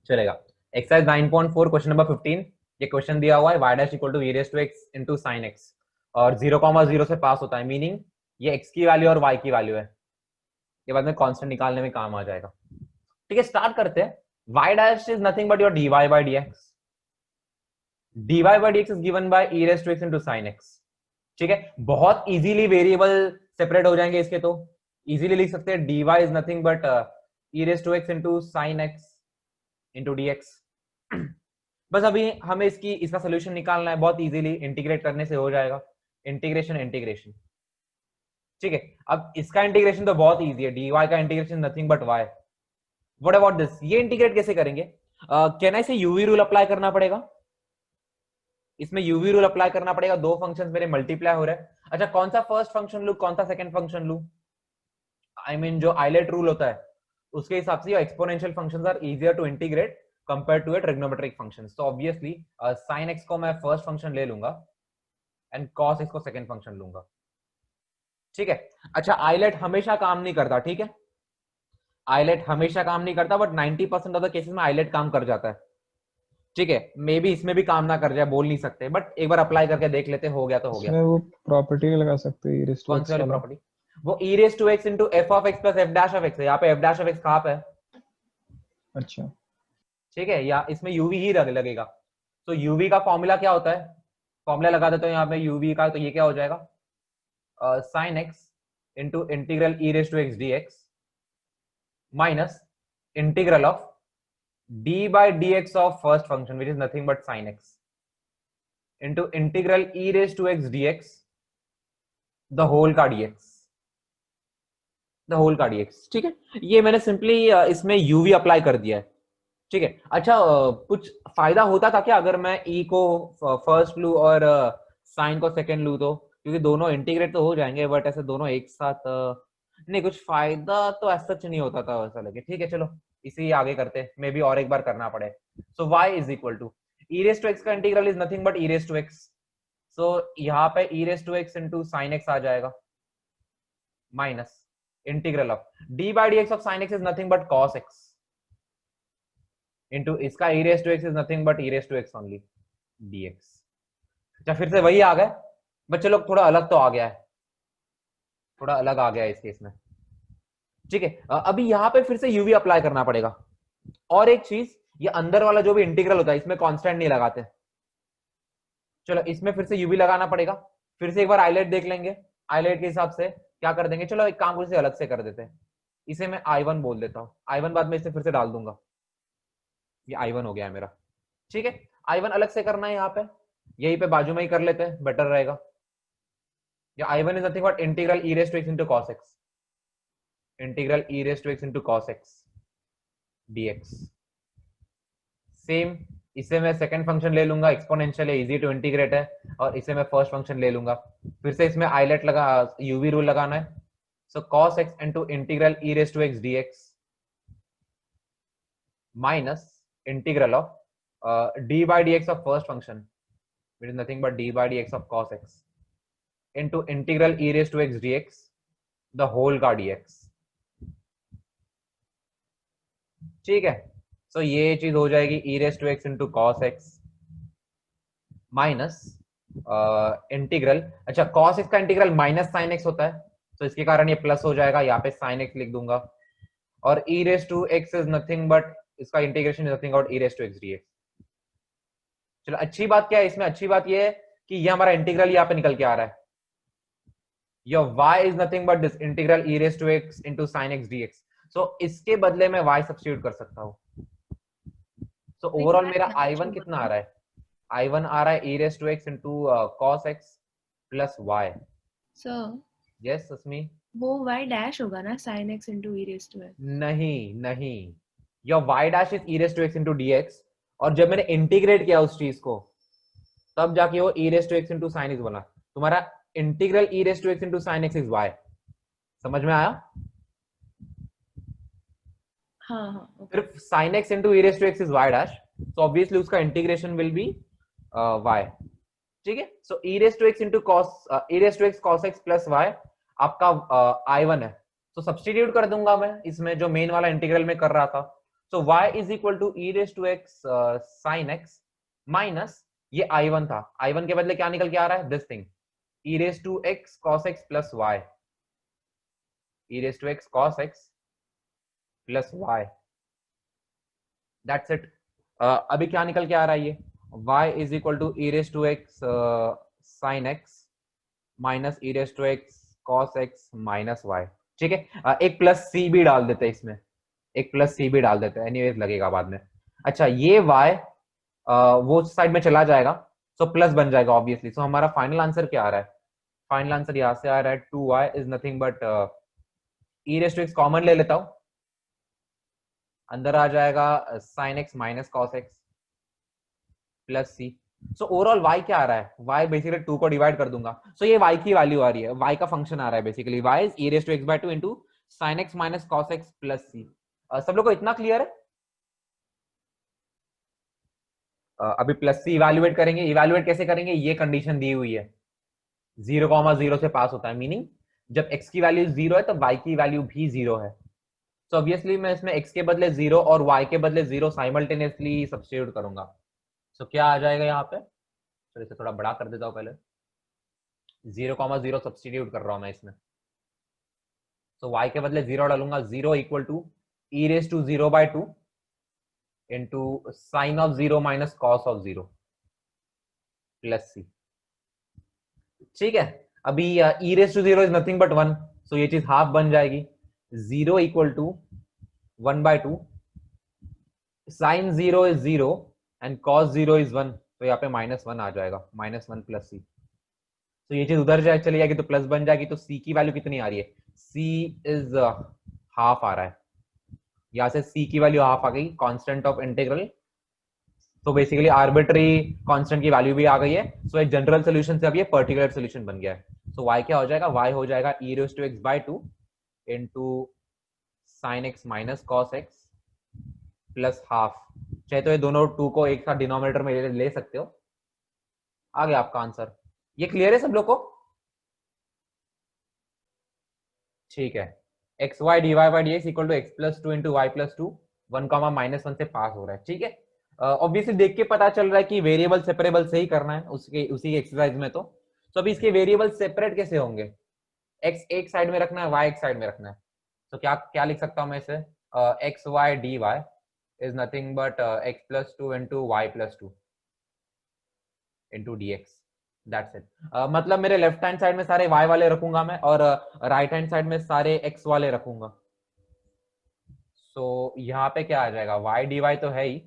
चलेगा। Exercise 9.4 question number 15, ये question दिया हुआ है y dash equal to e raise to x into sin x और 0,0 से पास होता है, मीनिंग ये x की वैल्यू और y की वैल्यू है, ये बाद में कांस्टेंट निकालने में काम आ जाएगा। ठीक है, स्टार्ट करते हैं। y dash is nothing but your dy by dx, dy by dx is given by e raise to x into sin x। ठीक है, बहुत इजीली वेरिएबल सेपरेट हो जाएंगे इसके, तो इजीली लिख सकते हैं dy is nothing but e raise to x into sin x into dx। बस अभी हमें इसका सोल्यूशन निकालना है, बहुत इजीली इंटीग्रेट करने से हो जाएगा। इंटीग्रेशन इंटीग्रेशन, ठीक है। अब इसका इंटीग्रेशन तो बहुत इजी है, dy का integration nothing but y। What about this, ये इंटीग्रेट कैसे करेंगे? कैन आई से यूवी रूल अप्लाई करना पड़ेगा, इसमें यूवी रूल अप्लाई करना पड़ेगा। दो फंक्शंस मेरे मल्टीप्लाई हो रहे हैं। अच्छा, कौन सा फर्स्ट फंक्शन लू, कौन सा सेकंड फंक्शन लू? आई मीन जो आइलेट रूल होता है उसके हिसाब से exponential functions are easier to integrate compare to a trigonometric functions. तो ऑब्वियसली sin x को मैं फर्स्ट फंक्शन ले लूंगा एंड cos x को सेकंड फंक्शन लूंगा। ठीक है। अच्छा, आइलेट हमेशा काम नहीं करता, ठीक है, आइलेट हमेशा काम नहीं करता, बट 90% ऑफ द केसेस में आइलेट काम कर जाता है। ठीक है, मे बी इसमें भी काम ना कर जाए, बोल नहीं सकते, बट एक बार अप्लाई करके देख लेते, हो गया तो हो गया। इसमें वो प्रॉपर्टी लगा सकते हैं, e raised to कौन सी x वाली वाला। प्रॉपर्टी? वो e raise to x into f of x plus f dash of x है, यहाँ पे f डैश ऑफ x कहाँ पे है? अच्छा, ठीक है, या इसमें uv ही लगेगा। तो uv का फॉर्मूला क्या होता है? फॉर्मूला लगा देते हो यहाँ पे uv का, तो ये क्या हो जाएगा? sin x into integral e raise to x dx minus integral of d by dx of first function which is nothing but sin x into integral e raised to x dx the whole का dx, the whole का dx। ठीक है, ये मैंने simply इसमें uv apply कर दिया है। ठीक है। अच्छा, कुछ फायदा होता था क्या अगर मैं e को फर्स्ट लू और sin को सेकंड लू? तो क्योंकि दोनों इंटीग्रेट तो हो जाएंगे, बट ऐसे दोनों एक साथ नहीं, कुछ फायदा तो ऐसा सच नहीं होता था वैसा लगे। ठीक है, चलो इसी आगे करते, मे बी और एक बार करना पड़े। So y is equal to e raise to x का integral is nothing but e raise to x। So यहाँ पे e raise to x into sin x आ जाएगा minus integral of d by dx of sin x is nothing but cos x into इसका e raise to x is nothing but e raise to x only dx। अच्छा, फिर से वही आ गए बच्चे लोग, थोड़ा अलग तो आ गया है, थोड़ा अलग आ गया है इस केस में। ठीक है, अभी यहाँ पे फिर से यूवी अप्लाई करना पड़ेगा। और एक चीज, ये अंदर वाला जो भी इंटीग्रल होता है इसमें कांस्टेंट नहीं लगाते, चलो इसमें फिर से यूवी लगाना पड़ेगा। फिर से एक बार आइलेट देख लेंगे, आइलेट के हिसाब से क्या कर देंगे। चलो एक काम इसे अलग से कर देते हैं, इसे मैं I1 बोल देता हूँ, I1 बाद में इसे फिर से डाल दूंगा, ये I1 हो गया है मेरा। ठीक है, I1 अलग से करना है यहाँ पे, यहीं पे बाजू में ही कर लेते हैं, बेटर रहेगा। या I1 is nothing but integral e raise to x into cos x, integral e raise to x into cos x dx। Same, इसे मैं सेकंड फंक्शन ले लूंगा, एक्सपोनेंशियल है, इजी टू इंटीग्रेट है, और इसे मैं फर्स्ट फंक्शन ले लूंगा। फिर से इसमें आइलेट लगा, यूवी रूल लगाना है। So cos x into integral e raise to x dx minus integral of d by dx of first function which is nothing but d by dx of cos x into integral e raised to x dx the whole का dx। ठीक है, सो ये चीज हो जाएगी e raised to x into cos x minus integral, अच्छा cos x का integral minus sin x होता है, तो इसके कारण ये प्लस हो जाएगा, यहाँ पे sin x लिख दूंगा। और e raised to x is nothing but इसका integration is nothing but e raised to x dx। चलो, अच्छी बात क्या है इसमें? अच्छी बात ये है कि ये हमारा इंटीग्रल यहाँ पे निकल के आ रहा है, your y is nothing but this integral e raised to x into sin x dx। so इसके बदले में y सब्स्टिट्यूट कर सकता हूँ। so ओवरऑल मेरा I1 कितना आ रहा है? I1 आ रहा है e raised to x into cos x plus y। Sir yes Sasmi? वो y डैश होगा ना, sin x into e raised to x? नहीं नहीं, your y dash is e raised to x into dx, और जब मैंने इंटीग्रेट किया उस चीज को तब जाके वो e raised to x into sin x बना। तुम्हारा integral e raised to x into sin x is y। समझ में आया? हाँ हाँ, okay. सिर्फ sin x into e raised to x is y dash, so obviously उसका इंटीग्रेशन विल बी y। ठीक है, so e raised to x into e raised to x cos x plus y आपका I1 है, तो substitute कर दूंगा मैं इसमें, जो मेन वाला इंटीग्रल में कर रहा था। So y is equal to e raise to x sin x minus ये i1 था, i1 के बदले क्या निकल के आ रहा है, this thing e raise to x cos x plus y, e raise to x cos x plus y, that's it. अभी क्या निकल के आ रहा है ये y is equal to e raise to x sin x minus e raise to x cos x minus y, ठीक है। एक प्लस सी भी डाल देते हैं इसमें, एक प्लस सी भी डाल देते हैं, एनीवेज लगेगा बाद में। अच्छा ये y वो साइड में चला जाएगा, सो प्लस बन जाएगा ऑब्वियसली। सो हमारा फाइनल आंसर क्या आ रहा है, फाइनल आंसर यहां से आ रहा है 2y is nothing but e raise to x common ले लेता हूं, अंदर आ जाएगा sin x minus cos x plus C. So overall y क्या आ रहा है, y बेसिकली 2 को डिवाइड कर दूंगा, सो ये y की वैल्यू आ रही है, y का फंक्शन आ रहा है basically, y is e raise to x by 2 into sin x minus cos x plus C. सब लोगों को इतना क्लियर है? अभी प्लस सी इवैल्यूएट करेंगे, इवैल्यूएट कैसे करेंगे, ये कंडीशन दी हुई है 0,0 से पास होता है, मीनिंग जब x की वैल्यू 0 है तो y की वैल्यू भी 0 है। सो ऑब्वियसली मैं इसमें x के बदले 0 और y के बदले 0 साइमल्टेनियसली सब्स्टिट्यूट करूंगा। सो क्या आ जाएगा यहाँ पे, चलो इसे थोड़ा बड़ा कर देता हूँ पहले, 0,0 सब्स्टिट्यूट कर रहा हूं मैं इसमें। सो y के बदले 0 डालूंगा, 0 equal to e raise to 0 by 2 into sin of 0 minus cos of 0 plus c, ठीक है। अभी e raised to 0 is nothing but 1, so ये चीज हाफ बन जाएगी, 0 equal to 1 by 2, sin 0 is 0 and cos 0 is 1, तो यहाँ पे -1 आ जाएगा, -1 plus c। तो ये चीज उधर जाए चली जाएगी तो प्लस बन जाएगी, तो c की वैल्यू कितनी आ रही है, c इज हाफ आ रहा है, यहाँ से c की वैल्यू हाफ आ गई, कांस्टेंट ऑफ इंटीग्रल, तो बेसिकली आर्बिट्री कांस्टेंट की वैल्यू भी आ गई है। सो एक जनरल सॉल्यूशन से अब ये पर्टिकुलर सॉल्यूशन बन गया है। सो y क्या हो जाएगा, y हो जाएगा e raise to x by 2 into sin x minus cos x plus half, चाहे तो ये दोनों 2 को एक साथ डिनोमिनेटर में ले सकते हो, आ गया आपका आंसर। ये क्लियर है सब लोग को? ठीक है, x y d y by d x equal to x plus 2 into y plus 2, 1,-1 से पास हो रहा है, ठीक है। ऑब्वियसली देख के पता चल रहा है कि वेरिएबल सेपरेबल से ही करना है उसी एक्सरसाइज में। तो अभी इसके वेरिएबल सेपरेट कैसे होंगे, x एक साइड में रखना है, y एक साइड में रखना है, तो क्या क्या लिख सकता हूं मैं इसे, x y d y is nothing but x plus 2 into y plus 2 into d x, that's it. मतलब मेरे लेफ्ट हैंड साइड में सारे y वाले रखूंगा मैं और राइट हैंड साइड में सारे x वाले रखूंगा। सो यहाँ पे क्या आ जाएगा, y डी वाई तो है ही,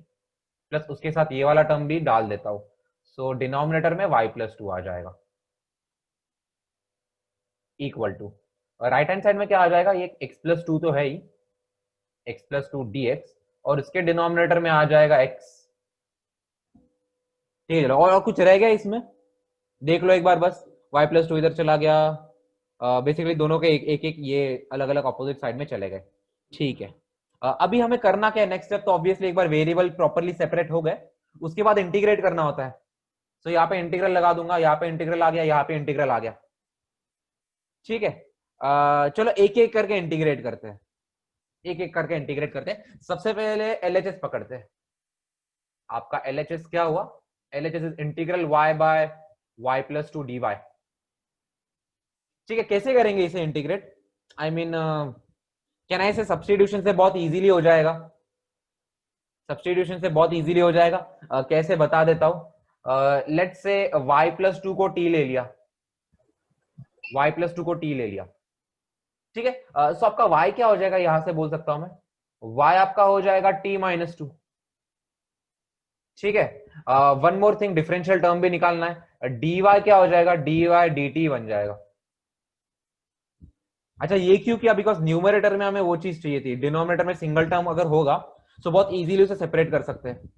प्लस उसके साथ ये वाला टर्म भी डाल देता हूं, सो डिनोमिनेटर में y प्लस 2 आ जाएगा equal to, right hand side में क्या आ जाएगा, ये x प्लस 2 तो है ही, x प्लस 2 dx, और इसके डिनोमिनेटर में आ जाएगा x, ठीक है। और कुछ रह गया इसमें, देख लो एक बार बस, y प्लस 2 इधर चला गया, बेसिकली दोनों के एक एक ये अलग अलग अपोजिट साइड में चले गए, ठीक है। अभी हमें करना क्या है नेक्स्ट स्टेप, तो ऑब्वियसली एक बार वेरिएबल प्रॉपर्ली सेपरेट हो गए उसके बाद इंटीग्रेट करना होता है। तो यहाँ पे इंटीग्रल लगा दूंगा, यहाँ पे इंटीग्रल आ गया, यहाँ पे इंटीग्रल आ गया, ठीक है। चलो एक एक करके इंटीग्रेट करते हैं, एक एक करके इंटीग्रेट करते हैं। सबसे पहले एलएचएस पकड़ते हैं। आपका एलएचएस क्या हुआ, LHS is integral y by y plus 2 dy, ठीक है। कैसे करेंगे इसे इंटीग्रेट, आई मीन क्या ना, इसे सब्स्टिट्यूशन से बहुत इजीली हो जाएगा, सब्स्टिट्यूशन से बहुत इजीली हो जाएगा। कैसे बता देता हूं, लेट्स से y प्लस 2 को t ले लिया, y प्लस 2 को t ले लिया, ठीक है। सो आपका y क्या हो जाएगा, यहां से बोल सकता हूं मैं, y आपका हो जाएगा t माइनस 2, ठीक है। One more thing, differential term भी निकालना है, dy क्या हो जाएगा, dy dt बन जाएगा। अच्छा ये क्यों किया, बिकॉज न्यूमरेटर में हमें वो चीज चाहिए थी, डिनोमिनेटर में सिंगल टर्म अगर होगा तो बहुत इजीली उसे सेपरेट कर सकते हैं,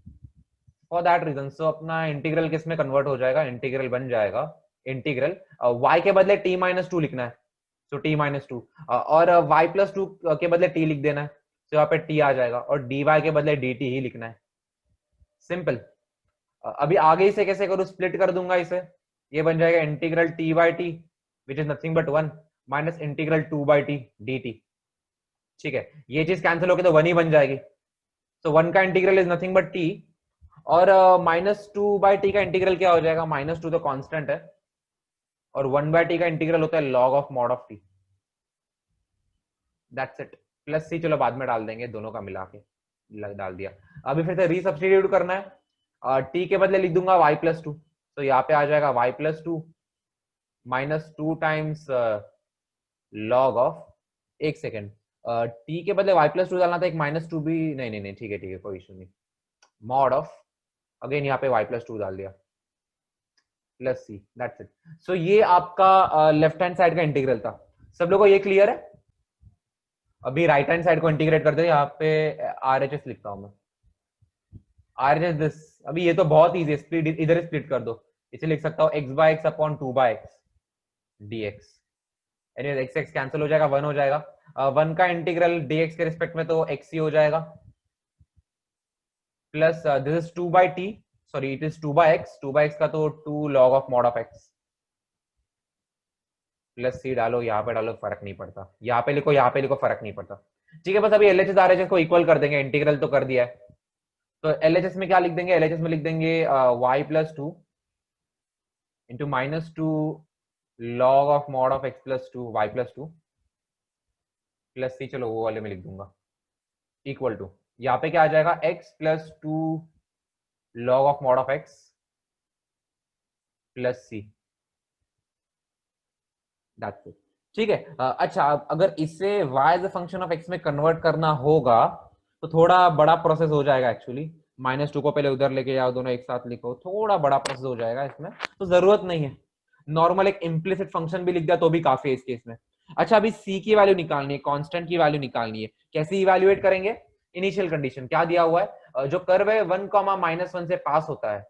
फॉर दैट रीजन। सो अपना इंटीग्रल किस में कन्वर्ट हो जाएगा, इंटीग्रल बन जाएगा, इंटीग्रल y के बदले t माइनस 2 लिखना है, सो t माइनस 2, और y प्लस 2 के बदले t लिख देना है, तो यहाँ पे t आ जाएगा, और dy के बदले dt ही लिखना है, सिंपल। अभी आगे इसे कैसे करूं, स्प्लिट कर दूंगा इसे, ये बन जाएगा integral t by T which is nothing but 1 minus integral 2 by T dt, ठीक है। ये चीज कैंसिल होकर तो 1 ही बन जाएगी, सो 1 का integral is nothing but t, और -2/t का इंटीग्रल क्या हो जाएगा, -2 तो कांस्टेंट है, और 1/t का इंटीग्रल होता है log of mod of t। That's it. Plus c चलो बाद में डाल देंगे, दोनों का मिला के डाल दिया। अभी फिर से रीसब्स्टिट्यूट करना है, t के बदले लिख दूंगा y+2, तो यहाँ पे आ जाएगा y+2 -2 टाइम्स log ऑफ, एक सेकेंड, t के बदले y+2 डालना था, एक -2 भी, नहीं ठीक है कोई इशू नहीं, मॉड ऑफ, अगेन यहाँ पे y+2 डाल दिया, plus c, that's it. So ये आपका लेफ्ट हैंड साइड का इंटीग्रल था। सब लोगों को ये क्लियर है? अभी राइट हैंड साइड को इंटीग्रेट करते हैं, यहाँ पे RHS लिखता हूं मैं, RHS दिस। अभी ये तो बहुत इजी है, स्प्लिट इधर स्प्लिट कर दो, इसे लिख सकता हूँ x/x upon 2/x dx। Anyway x cancel हो जाएगा, 1 हो जाएगा, 1 का इंटीग्रल dx के रिस्पेक्ट में तो x ही हो जाएगा, plus this is 2/t, sorry it is 2/x, 2/x का तो 2 log of mod of x, plus C डालो, यहाँ पे डालो, फर्क नहीं पड़ता, यहाँ पे लिखो, फर्क नहीं पड़ता। ठीक है, बस अभी LHS RHS को इक्वल कर देंगे, इंटीग्रल तो कर दिया है, तो LHS में क्या लिख देंगे, LHS में लिख देंगे y+2 into -2 log of mod of x+2 y+2 plus C, चलो वो वाले में लिख दूंगा, इक्वल टू, यहाँ पे क्या आ जाएगा, x+2 log of mod of x plus c, that's it. ठीक है, अच्छा, अगर इसे y as a function of x में कन्वर्ट करना होगा तो थोड़ा बड़ा प्रोसेस हो जाएगा एक्चुअली, -2 को पहले उधर लेके जाओ, दोनों एक साथ लिखो, थोड़ा बड़ा प्रोसेस हो जाएगा इसमें, तो जरूरत नहीं है, नॉर्मल एक इम्प्लिसिट फंक्शन भी लिख दिया तो भी काफी है इस केस में। अच्छा, अभी c की वैल्यू निकालनी है, कांस्टेंट की वैल्यू निकालनी है, कैसे इवैल्यूएट करेंगे, इनिशियल कंडीशन क्या दिया हुआ है, जो कर्व है 1, -1 से पास होता है,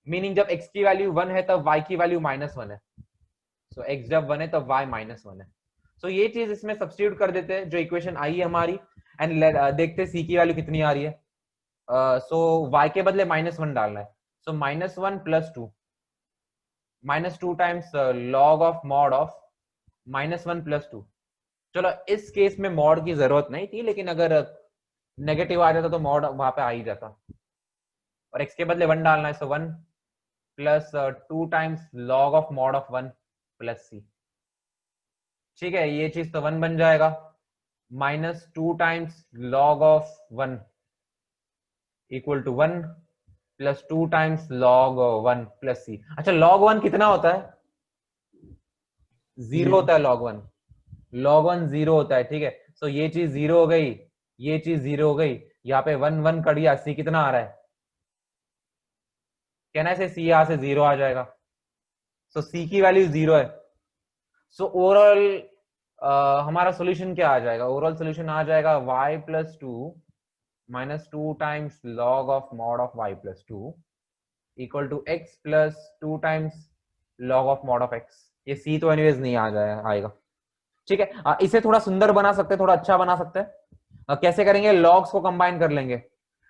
मीनिंग जब x की वैल्यू 1 है तब y की वैल्यू -1 है, सो x जब 1 है तब y -1 है, सो ये चीज इसमें सब्स्टिट्यूट कर देते हैं, जो इक्वेशन आई है हमारी, एंड देखते हैं c की वैल्यू कितनी आ रही है, सो y के बदले -1 डालना है, so -1 + 2, -2 times log of mod of -1 + 2। चलो इस केस में मॉड की जरूरत नहीं थी, लेकिन अगर नेगेटिव आ जाता तो मॉड वहां पे आ ही जाता, और x के बदले 1 डालना है, so 1 + 2 times log of mod of 1 plus C. ठीक है, ये चीज तो 1 बन जाएगा, -2 times log of 1 equal to 1 + 2 times log 1 plus C. अच्छा, log 1 कितना होता है, 0 होता है, log 1 0 होता है, ठीक है, सो ये चीज 0 हो गई, ये चीज 0 हो गई, यहाँ पे 1 1 कट गया, सी कितना आ रहा है, कहना से सी यहां से 0 आ जाएगा, सो सी की वैल्यू 0 है, सो ओवरऑल हमारा सॉल्यूशन क्या आ जाएगा, ओवरऑल सॉल्यूशन आ जाएगा y+2 -2 times log of mod of y+2 equal to x + 2 times log of mod of x। ये c तो एनीवेज नहीं आ आएगा। ठीक है, इसे थोड़ा सुंदर बना सकते हैं, थोड़ा अच्छा बना सकते हैं, कैसे करेंगे, लॉग्स को कंबाइन कर लेंगे,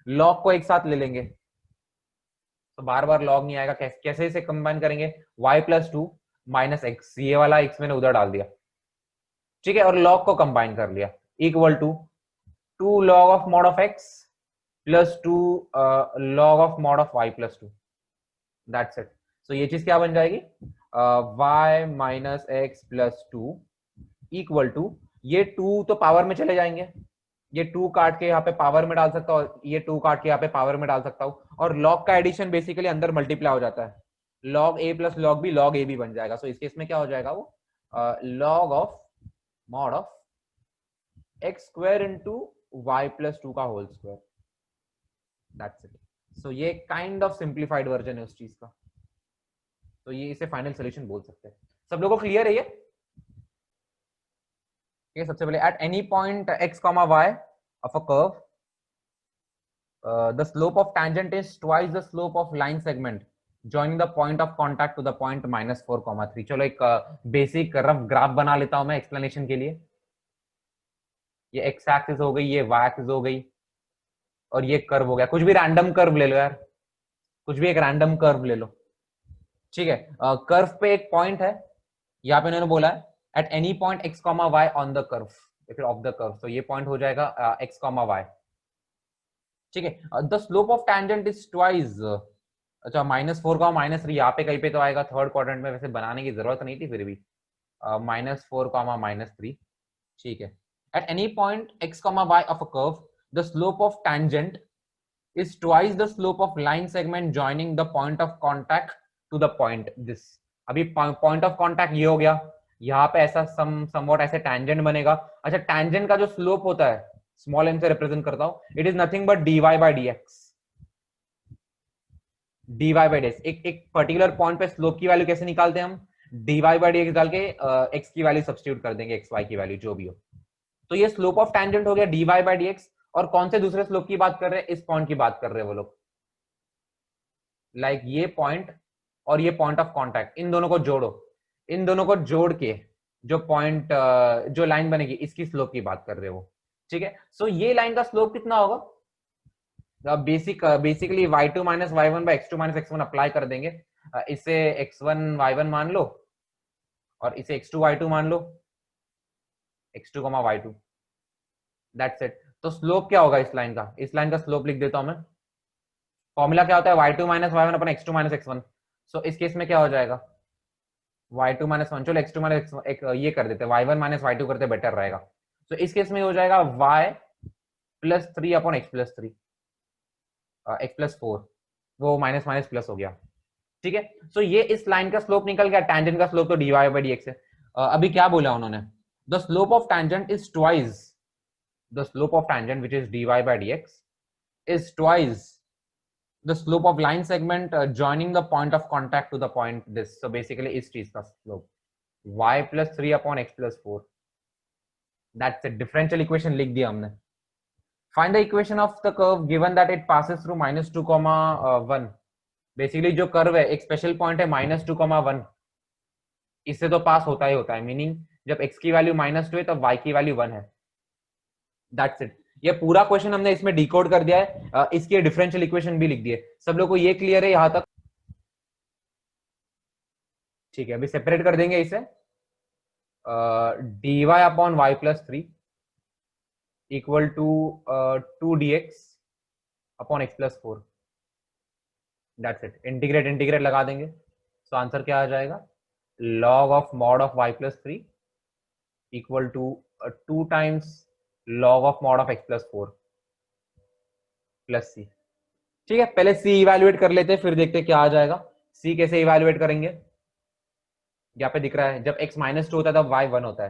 लॉग को एक साथ ले लेंगे, तो बार बार लॉग नहीं आएगा, कैसे इसे कंबाइन करेंगे, y+2 -x, ये वाला x मैंने उधर डाल दिया, ठीक है, और लॉग को कंबाइन कर लिया, equal to 2 log of mod of x plus 2 log of mod of y+2, that's it. So ये चीज क्या बन जाएगी, y - x + 2 इक्वल टू, ये 2 तो पावर में चले जाएंगे, ये 2 काट के यहाँ पे पावर में डाल सकता हूँ, ये 2 काट के यहाँ पे पावर में डाल सकता हूँ, और log का एडिशन बेसिकली अंदर मल्टीप्लाई हो जाता है, log a + log b, log a b बन जाएगा, सो इस केस में क्या हो जाएगा, वो log of mod of x² into y+2 का whole square, that's it. So ये काइंड ऑफ सिंप्लीफाइड वर्जन है उस चीज का, तो ये इसे फाइनल सॉल्यूशन बोल सकते हैं। सब लोगों को क्लियर है ये? सबसे पहले at any point x, y of a curve, the slope of tangent is twice the slope of line segment joining the point of contact to the point -4, 3। चलो एक बेसिक रफ ग्राफ बना लेता हूं मैं एक्सप्लेनेशन के लिए, ये x axis हो गई, ये y एक्सिस हो गई, और ये कर्व हो गया, कुछ भी रैंडम कर्व ले लो यार, कुछ भी एक रैंडम कर्व ले लो, ठीक है, कर्व पे एक पॉइंट है, यहाँ पे उन्होंने बोला है at any point x, y on the curve, of the curve, तो ये पॉइंट हो जाएगा x, y, ठीक है। The slope of tangent is twice, अच्छा -4 का -3 यहाँ पे कहीं पे तो आएगा थर्ड क्वाड्रेंट में, वैसे बनाने की जरूरत नहीं थी फिर भी, -4 -3, ठीक है। At any point x, y of a curve the slope of tangent is twice the slope of line segment joining the point of contact to the point this। अभी point of contact ये हो गया, यहाँ पे ऐसा somewhat ऐसे tangent बनेगा। अच्छा, tangent का जो slope होता है small m से represent करता हूँ, it is nothing but dy by dx। dy by dx एक पर्टिकुलर पॉइंट पे स्लोप की वैल्यू कैसे निकालते हैं हम, dy by dx डाल के x की वैल्यू सब्स्टिट्यूट कर देंगे, xy की वैल्यू जो भी हो। तो ये स्लोप ऑफ टैंजेंट हो गया dy by dx। और कौन से दूसरे स्लोप की बात कर रहे हैं, इस पॉइंट की बात कर रहे हैं वो लोग, लाइक ये पॉइंट और ये पॉइंट ऑफ कांटेक्ट, इन दोनों को जोड़ो, इन दोनों को जोड़ के जो पॉइंट जो लाइन बनेगी इसकी स्लोप की बात कर रहे हो, ठीक है। सो ये लाइन का स्लोप कितना होगा, basically y2 minus y1 by x2 minus x1 apply कर देंगे। इसे x1 y1 मान लो और इसे x2 y2 मान लो, x2 y2, दैट्स इट। तो स्लोप क्या होगा इस लाइन का, इस लाइन का स्लोप लिख देता हूं मैं। फॉर्मूला क्या होता है, y2 माइनस y1 अपन x2 माइनस x1। सो इस केस में क्या हो जाएगा, y2 माइनस 1, चलो x2 माइनस x1 एक ये कर देते हैं, y1 माइनस y2 करते बेटर रहेगा। तो इस केस में हो जाएगा y plus 3 upon x plus 3, x plus 4, वो माइनस माइनस प्लस हो गया, ठीक है। सो ये इस लाइन का स्लोप निकल गया, टैंजेंट का स्लोप तो dy बाई dx है। अभी क्या बोला उन्होंने, the slope of tangent is twice the slope of tangent which is dy by dx is twice the slope of line segment joining the point of contact to the point this। so basically इस चीज का slope y plus 3 upon x plus 4, that's a differential equation लिख दिया हमने। find the equation of the curve given that it passes through -2, 1। Basically जो curve है एक special point है -2, 1, इससे तो पास होता ही होता है, मीनिंग जब x की वैल्यू -2 है तब y की वैल्यू 1 है, दैट्स इट। ये पूरा क्वेश्चन हमने इसमें डिकोड कर दिया है, इसके डिफरेंशियल इक्वेशन भी लिख दिए। सब लोग को ये क्लियर है यहां तक, ठीक है। अभी सेपरेट कर देंगे इसे, dy upon y plus 3 equal to 2dx upon x plus 4, that's it. Integrate integrate लगा देंगे, तो आंसर क्या आ जाएगा, log of mod of y plus 3 equal to 2 times log of mod of x plus 4 plus c, ठीक है। पहले c evaluate कर लेते हैं, फिर देखते हैं क्या आ जाएगा। c कैसे इवैल्यूएट करेंगे, यहाँ पे दिख रहा है जब x -2 होता है तब y 1 होता है,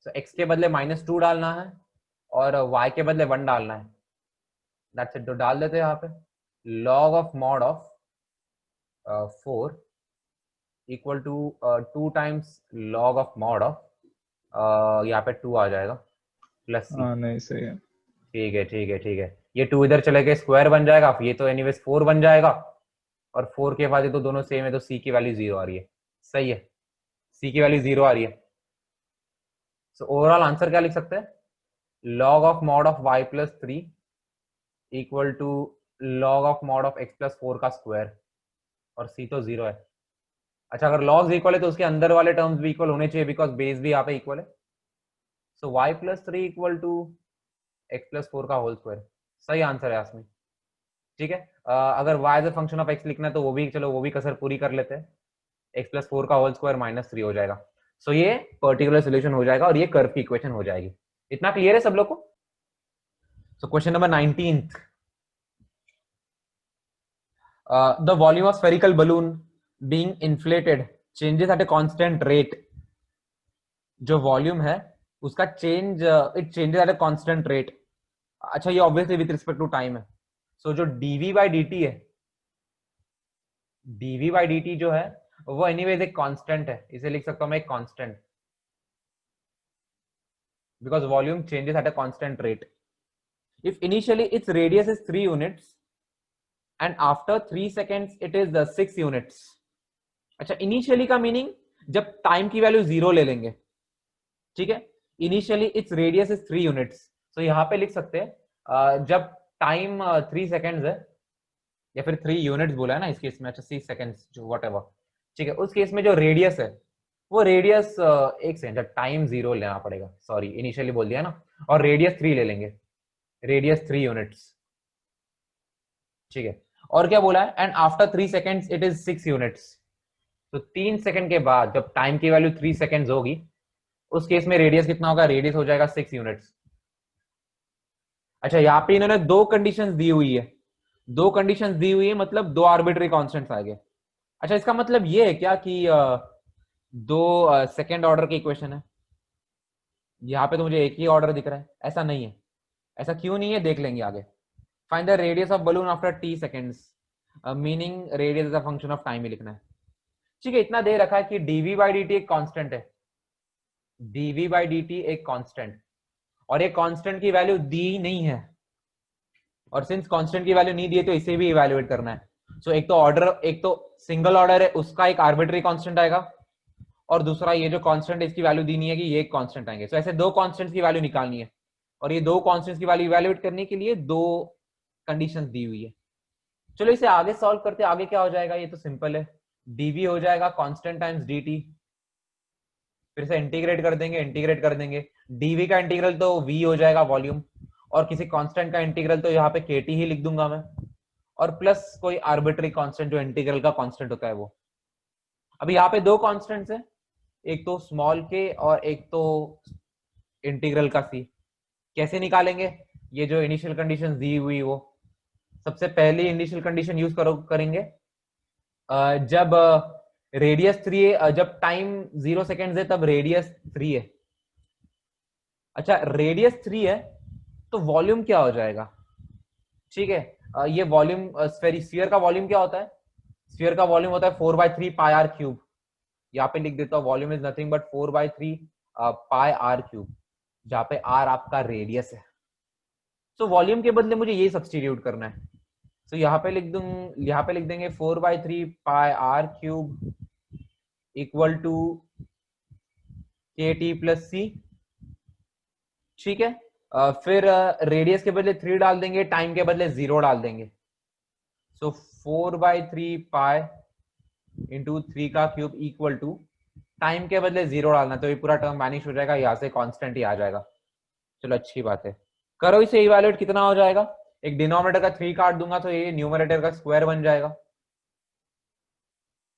तो x के बदले -2 डालना है और y के बदले 1 डालना है, दैट्स इट। तो डाल देते हैं यहाँ पे log of mod of 4 equal to 2 times log of mod of, यहाँ पे 2 आ जाएगा प्लस c। हाँ नहीं सही है। ठीक है ठीक है ठीक है, ये 2 इधर चले गए, स्क्वायर बन जाएगा, ये तो एनीवेज 4 बन जाएगा, और 4 के बाद ये तो दोनों सेम है, तो c की वैल्यू 0 आ रही है, सही है, c की वैल्यू 0 आ रही है। सो ओवरऑल आंसर क्या लिख सकते हैं, log of mod of y plus 3 equal to log of mod of x plus 4 का स्क्वायर, और c तो 0 है। अच्छा, अगर लॉग्स इक्वल है तो उसके अंदर वाले टर्म्स भी इक्वल होने चाहिए, बिकॉज बेस भी यहाँ पे इक्वल है। So y plus 3 equal to x plus 4 का होल स्क्वायर, सही आंसर है इसमें, ठीक है। अगर y as a function of x लिखना है तो वो भी, चलो वो भी कसर पूरी कर लेते हैं, x प्लस 4 का होल स्क्वायर -3 हो जाएगा। सो ये पर्टिकुलर सोल्यूशन हो जाएगा और ये कर्व की इक्वेशन हो जाएगी। इतना क्लियर है सब लोग को। So question number 19, the volume of spherical balloon being inflated changes at a constant rate. जो वॉल्यूम है उसका change, it changes at a constant rate. अच्छा, ये obviously with respect to time है। सो जो dv बाई dt है, dv by dt जो है वो एनीवेज एक कांस्टेंट है, इसे लिख सकता हूं मैं एक constant, because volume changes at a constant rate. If initially its radius is 3 units and after 3 seconds it is 6 units. अच्छा, इनिशियली का मीनिंग जब टाइम की वैल्यू 0 ले लेंगे, ठीक है। Initially its radius is 3 units, तो यहाँ पे लिख सकते हैं जब टाइम 3 सेकेंड्स है, या फिर 3 यूनिट्स बोला है ना इस केस में, अच्छा 6 सेकेंड्स जो व्हाटएवर, ठीक है। उस केस में जो रेडियस है वो रेडियस, एक सेकंड, टाइम 0 लेना पड़ेगा, सॉरी इनिशियली बोल दिया ना, और रेडियस 3 ले लेंगे, रेडियस 3 यूनिट्स, ठीक है, और क्या बोला है, and after 3 seconds it is 6 units. तो 3 सेकंड के बाद जब टाइम की वैल्यू 3 सेकेंड्स होगी, उस केस में रेडियस कितना होगा, रेडियस हो जाएगा 6 यूनिट्स। अच्छा, यहाँ पे इन्होंने दो कंडीशंस दी हुई है, दो कंडीशंस दी हुई है, मतलब दो आर्बिट्री कांस्टेंट्स आ गए। अच्छा, इसका मतलब ये है क्या कि दो सेकेंड ऑर्डर की इक्वेशन है? यहाँ पे तो मुझे एक ही ऑर्डर दिख रहा है, ऐसा नहीं है। ऐसा क्यों नहीं है, देख लेंगे आगे। Find the radius of balloon after t seconds, meaning radius is a function of time ही लिखना है। ठीक है, इतना दे रखा है कि डीवी बाई डी टी एक कांस्टेंट है, डीवी बाई डी टी एक कांस्टेंट, और ये कांस्टेंट की वैल्यू दी नहीं है, और सिंस कांस्टेंट की वैल्यू नहीं दी है तो इसे भी इवैल्यूएट करना है। सो एक तो ऑर्डर, एक तो सिंगल ऑर्डर है उसका एक आर्बिट्री कांस्टेंट आएगा, और दूसरा ये जो कांस्टेंट है इसकी वैल्यू दी नहीं है कि ये एक कांस्टेंट आएंगे। सो ऐसे दो कांस्टेंट्स की वैल्यू निकालनी है, और ये दो कांस्टेंट्स की वैल्यू इवैल्यूएट करने के लिए दो कंडीशंस दी हुई है। चलो इसे आगे सॉल्व करते हैं। आगे क्या हो जाएगा, ये तो सिंपल है, डीवी हो जाएगा कांस्टेंट टाइम्स dt, फिर से इंटीग्रेट कर देंगे, इंटीग्रेट कर देंगे, डीवी का इंटीग्रल तो v हो जाएगा वॉल्यूम, और किसी कांस्टेंट का इंटीग्रल तो यहाँ पे kt ही लिख दूंगा मैं, और प्लस कोई आर्बिट्री कांस्टेंट जो इंटीग्रल का कांस्टेंट होता है वो। अभी यहाँ पे दो कांस्टेंट्स है, एक तो स्मॉल के और एक तो इंटीग्रल का c। कैसे निकालेंगे, ये जो इनिशियल कंडीशन दी हुई वो, सबसे पहली इनिशियल कंडीशन यूज करेंगे जब रेडियस 3 है, जब टाइम 0 सेकेंड है तब रेडियस 3 है। अच्छा, रेडियस 3 है तो वॉल्यूम क्या हो जाएगा? ठीक है, ये वॉल्यूम स्फीयर का वॉल्यूम क्या होता है? स्फीयर का वॉल्यूम होता है 4/3 पाई आर क्यूब। यहाँ पे लिख देता हूँ, volume is nothing but 4/3 pi r cube, जहाँ पे आर आपका रेडियस है। तो वॉल्यूम के बदले मुझे ये सब्सटीट्यूट करना है। तो यहाँ पे लिख देंगे 4/3 pi r cube equal to KT plus C। ठीक है, फिर रेडियस के बदले 3 डाल देंगे, टाइम के बदले 0 डाल देंगे। सो 4/3 पाई इंटू 3 का क्यूब इक्वल टू, टाइम के बदले 0 डालना, तो ये पूरा टर्म वैनिश हो जाएगा, यहाँ से कांस्टेंट ही आ जाएगा। चलो अच्छी बात है, करो इसे इवैल्यूएट, कितना हो जाएगा? एक डिनोमिनेटर का 3 काट दूंगा तो ये न्यूमरेटर का स्क्वायर बन जाएगा।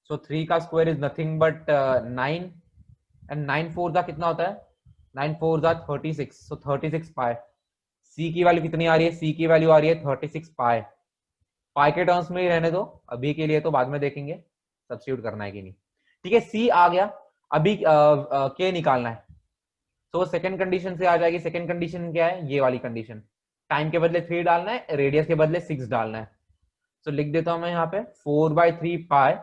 सो 3 का square is nothing but 9, and 9 4 का कितना होता है? 9 4 जा 36, सो 36 पाई। सी की वैल्यू कितनी आ रही है? सी की वैल्यू आ रही है 36 पाई। पाई के टर्म्स में ही रहने दो अभी के लिए, तो बाद में देखेंगे सब्स्टिट्यूट करना है कि नहीं। ठीक है, सी आ गया, अभी के निकालना है। तो सेकंड कंडीशन से आ जाएगी। सेकंड कंडीशन क्या है? ये वाली कंडीशन, टाइम के बदले 3 डालना है, रेडियस के बदले 6 डालना है। तो लिख देता हूं मैं यहाँ पे 4/3 pi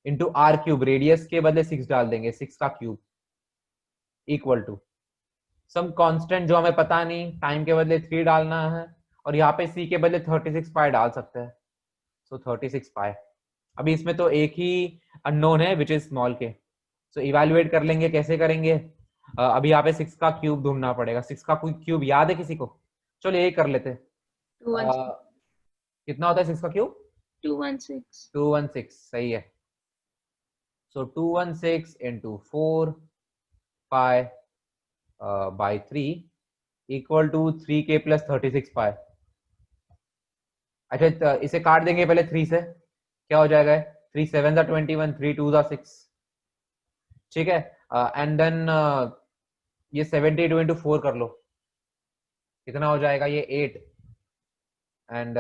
into r cube, radius के बदले 6 डाल देंगे, 6 का cube equal to some constant जो हमें पता नहीं, टाइम के बदले 3 डालना है, और यहाँ पे सी के बदले 36 पाई डाल सकते हैं। सो 36 पाई। अभी इसमें तो एक ही अननोन है विच इज स्मॉल के। सो इवैल्यूएट कर लेंगे, कैसे करेंगे? अभी यहाँ पे 6 का क्यूब ढूंढना पड़ेगा। 6 का कोई क्यूब याद है किसी को? चलो ये कर लेते। 216 कितना होता है 6 का क्यूब? 216 216, सही है। So 216 into 4 pi by 3 equal to 3k plus 36 pi. अच्छा, इसे काट देंगे पहले 3 से, क्या हो जाएगा? 3 7 जा 21, 3 2 जा 6। ठीक है, एंड देन ये 72 इंटू 4 कर लो, कितना हो जाएगा? ये 8, and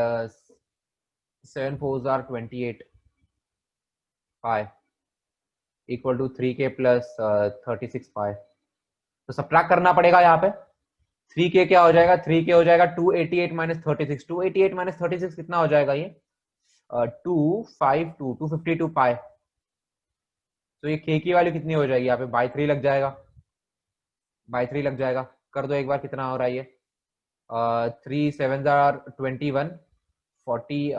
7 4 r 28 pi equal to 3k plus 36 pi. तो सबट्रैक्ट करना पड़ेगा यहाँ पे। 3k क्या हो जाएगा? 3k हो जाएगा 288 माइनस 36। 288 माइनस 36 कितना हो जाएगा? ये 252 पाई। तो ये k की वैल्यू कितनी हो जाएगी? यहाँ पे बाई 3 लग जाएगा, बाई 3 लग जाएगा। कर दो एक बार, कितना हो रहा है ये? 3 7 आर 21 40,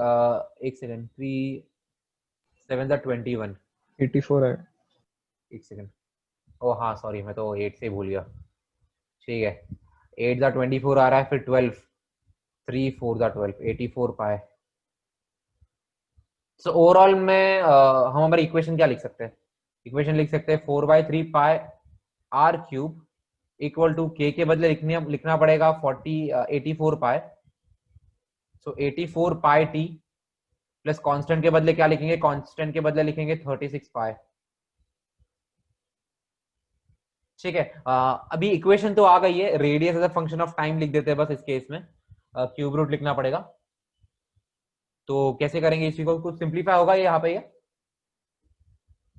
एक सेकेंड, 3 7 जा 21, 84 है। एक सेकेंड, ओ हाँ सॉरी, मैं तो 8 से भूल गया। ठीक है, 8 जा 24 आ रहा है, फिर 12, 3 4 जा 12, 84 पाए। सो ओवरऑल में हम हमारी इक्वेशन क्या लिख सकते हैं? इक्वेशन लिख सकते हैं 4/3 pi r cube equal to के बदले लिखना पड़ेगा 84 पाई। सो 84 पाई टी प्लस कांस्टेंट के बदले क्या लिखेंगे, कांस्टेंट के बदले लिखेंगे 36 पाई। ठीक है, अभी इक्वेशन तो आ गई है, radius as a function of time लिख देते हैं बस इस केस में, क्यूब रूट लिखना पड़ेगा। तो कैसे करेंगे इसी को, कुछ सिंप्लीफाई होगा यहाँ पे, ये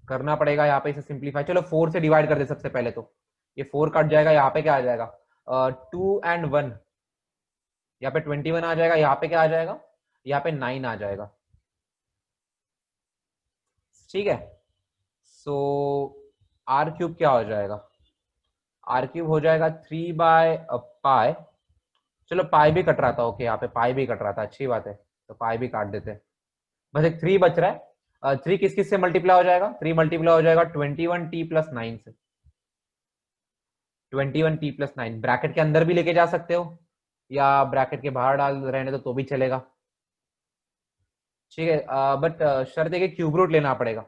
करना पड़ेगा यहाँ पे इसे सिंप्लीफाई। चलो 4 से डिवाइड कर दे सबसे पहले, तो ये 4 कट जाएगा, यहाँ पे क्या आ जाएगा 2 and 1, यहाँ पे 21 आ जाएगा, यहाँ पे क्या आ जाएगा, यहाँ पे 9 आ जाएगा। ठीक है, सो आर क्यूब क्या हो जाएगा, आर क्यूब हो जाएगा 3 बाय पाई। चलो पाई भी कट रहा था, ओके यहाँ पे पाई भी कट रहा था, अच्छी बात है, तो पाई भी काट देते हैं, बस एक 3 बच रहा है। 3 किस किस से मल्टीप्लाई हो जाएगा, 3 मल्टीप्लाई हो जाएगा 21t प्लस 9 से, 21t प्लस 9 ब्रैकेट के अंदर भी लेके जा सकते हो या ब्रैकेट के बाहर डाल रहने तो भी चलेगा। ठीक है, बट शर्त है कि क्यूब रूट लेना पड़ेगा।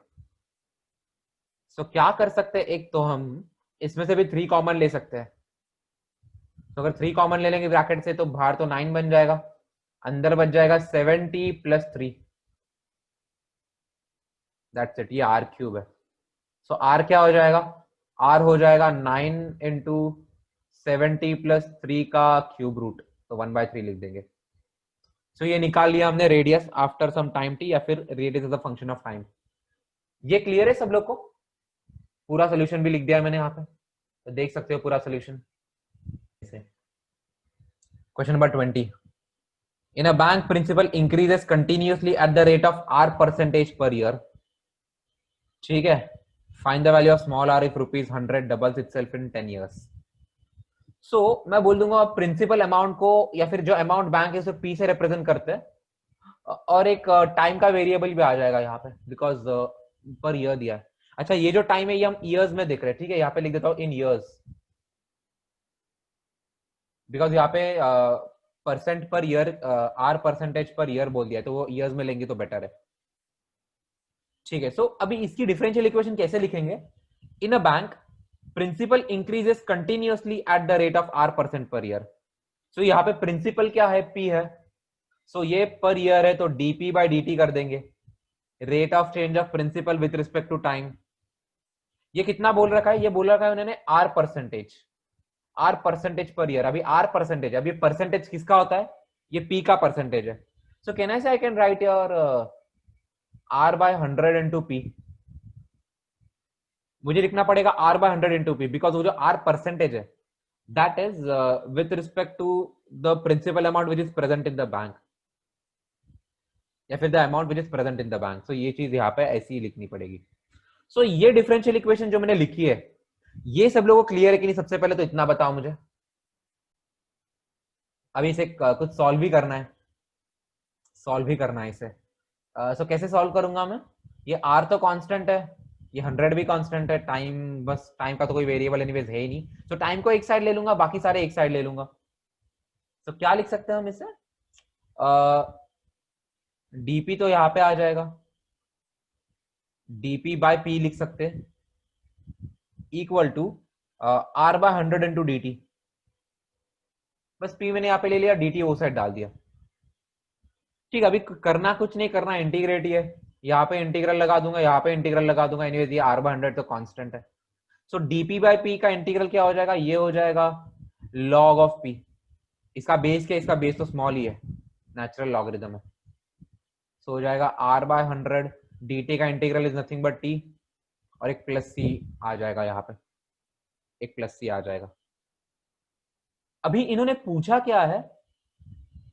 तो क्या कर सकते हैं, एक तो हम इसमें से भी 3 कॉमन ले सकते हैं, तो अगर 3 कॉमन ले लेंगे ब्रैकेट से तो बाहर तो 9 बन जाएगा, अंदर बच जाएगा 7t प्लस 3, दैट्स इट, ये आर क्यूब है। सो आर क्या हो जाएगा, आर हो जाएगा 9 इंटू 7t प्लस 3 का क्यूब रूट, तो 1/3 लिख देंगे। सो ये निकाल लिया हमने radius after some time t, या फिर radius is a function of time. ये क्लियर है सब लोग को, पूरा सोल्यूशन भी लिख दिया है मैंने यहाँ पे, तो देख सकते हो पूरा solution. Question number 20, in a bank principal increases continuously at the rate of r percentage per year, ठीक है, find the value of small r if rupees 100 doubles itself in 10 years। सो मैं बोल दूंगा प्रिंसिपल अमाउंट को, या फिर जो amount bank है उसे पी से रिप्रेजेंट करते हैं, और एक टाइम का वेरिएबल भी आ जाएगा यहाँ पे, बिकॉज पर ईयर दिया है। अच्छा ये जो टाइम है ये हम ईयर्स में देख रहे हैं, ठीक है, यहाँ पे लिख देता हूँ इन ईयर्स, बिकॉज यहाँ पे percent per year, or percentage per year बोल दिया है, तो वो ईयर्स में लेंगे तो बेटर है। ठीक है, सो अभी इसकी डिफरेंशियल इक्वेशन कैसे लिखेंगे, in a bank principal increases continuously at the rate of r percent per year. So यहाँ पे प्रिंसिपल क्या है, p है, सो ये पर ईयर है तो dp बाई dt कर देंगे, rate of change of principal with respect to time. ये कितना बोल रखा है, ये बोल रखा है उन्होंने r परसेंटेज पर ईयर। अभी r परसेंटेज, अभी परसेंटेज किसका होता है, ये p का परसेंटेज है। सो can I say I can write your r by 100 into p, मुझे लिखना पड़ेगा r by 100 into p, because वो जो r परसेंटेज है that is with respect to the principal amount which is present in the bank, या फिर the amount which is present in the bank. So ये चीज यहाँ पे ऐसी ही लिखनी पड़ेगी। सो ये डिफरेंशियल इक्वेशन जो मैंने लिखी है, ये सब लोगों को क्लियर है कि नहीं, सबसे पहले तो इतना बताओ मुझे। अभी इसे कुछ सॉल्व भी करना है, सॉल्व भी करना है इसे। सो कैसे सॉल्व करूंगा मैं, ये r तो कांस्टेंट है, ये 100 भी कांस्टेंट है, टाइम बस टाइम का तो कोई वेरिएबल एनीवेज है ही नहीं, तो टाइम को एक साइड ले लूंगा, बाकी सारे एक साइड ले लूंगा। तो क्या लिख सकते हैं हम इसे, dp तो यहाँ पे आ जाएगा, dp बाय p लिख सकते हैं, equal to r by 100 into dt, बस p मैंने यहाँ पे ले लिया, dt वो साइड डाल दिया। ठीक, अभी करना कुछ नहीं, करना इंटीग्रेट ही है, यहाँ पे इंटीग्रल लगा दूंगा, यहाँ पे इंटीग्रल लगा दूंगा, एनीवेज ये r बाय 100 तो कांस्टेंट है। सो dp बाय p का इंटीग्रल क्या हो जाएगा, ये हो जाएगा log ऑफ p, इसका बेस क्या, इसका बेस तो स्मॉल ही है, नेचुरल लॉगरिथम है। सो हो जाएगा r बाय 100, dt का integral is nothing but t, और एक प्लस c आ जाएगा, यहाँ पे एक प्लस c आ जाएगा। अभी इन्होंने पूछा क्या है,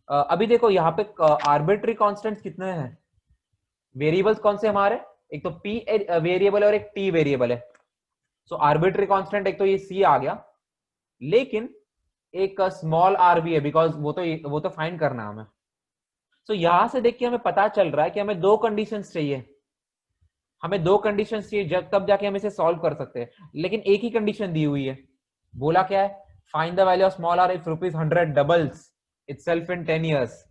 अभी देखो यहाँ पे आर्बिट्री कांस्टेंट्स कितने हैं, वेरिएबल्स कौन से हमारे, एक तो p वेरिएबल और एक t वेरिएबल है। सो आर्बिट्री कांस्टेंट एक तो ये c आ गया, लेकिन एक स्मॉल r भी है, बिकॉज वो तो फाइंड करना है हमें। सो यहां से देख के हमें पता चल रहा है कि हमें 2 कंडीशंस चाहिए, हमें 2 कंडीशंस चाहिए, जब तब जाके हम इसे सॉल्व कर सकते हैं, लेकिन एक ही कंडीशन दी हुई है, बोला क्या है, find the value of small r if rupees 100 doubles itself in 10 years.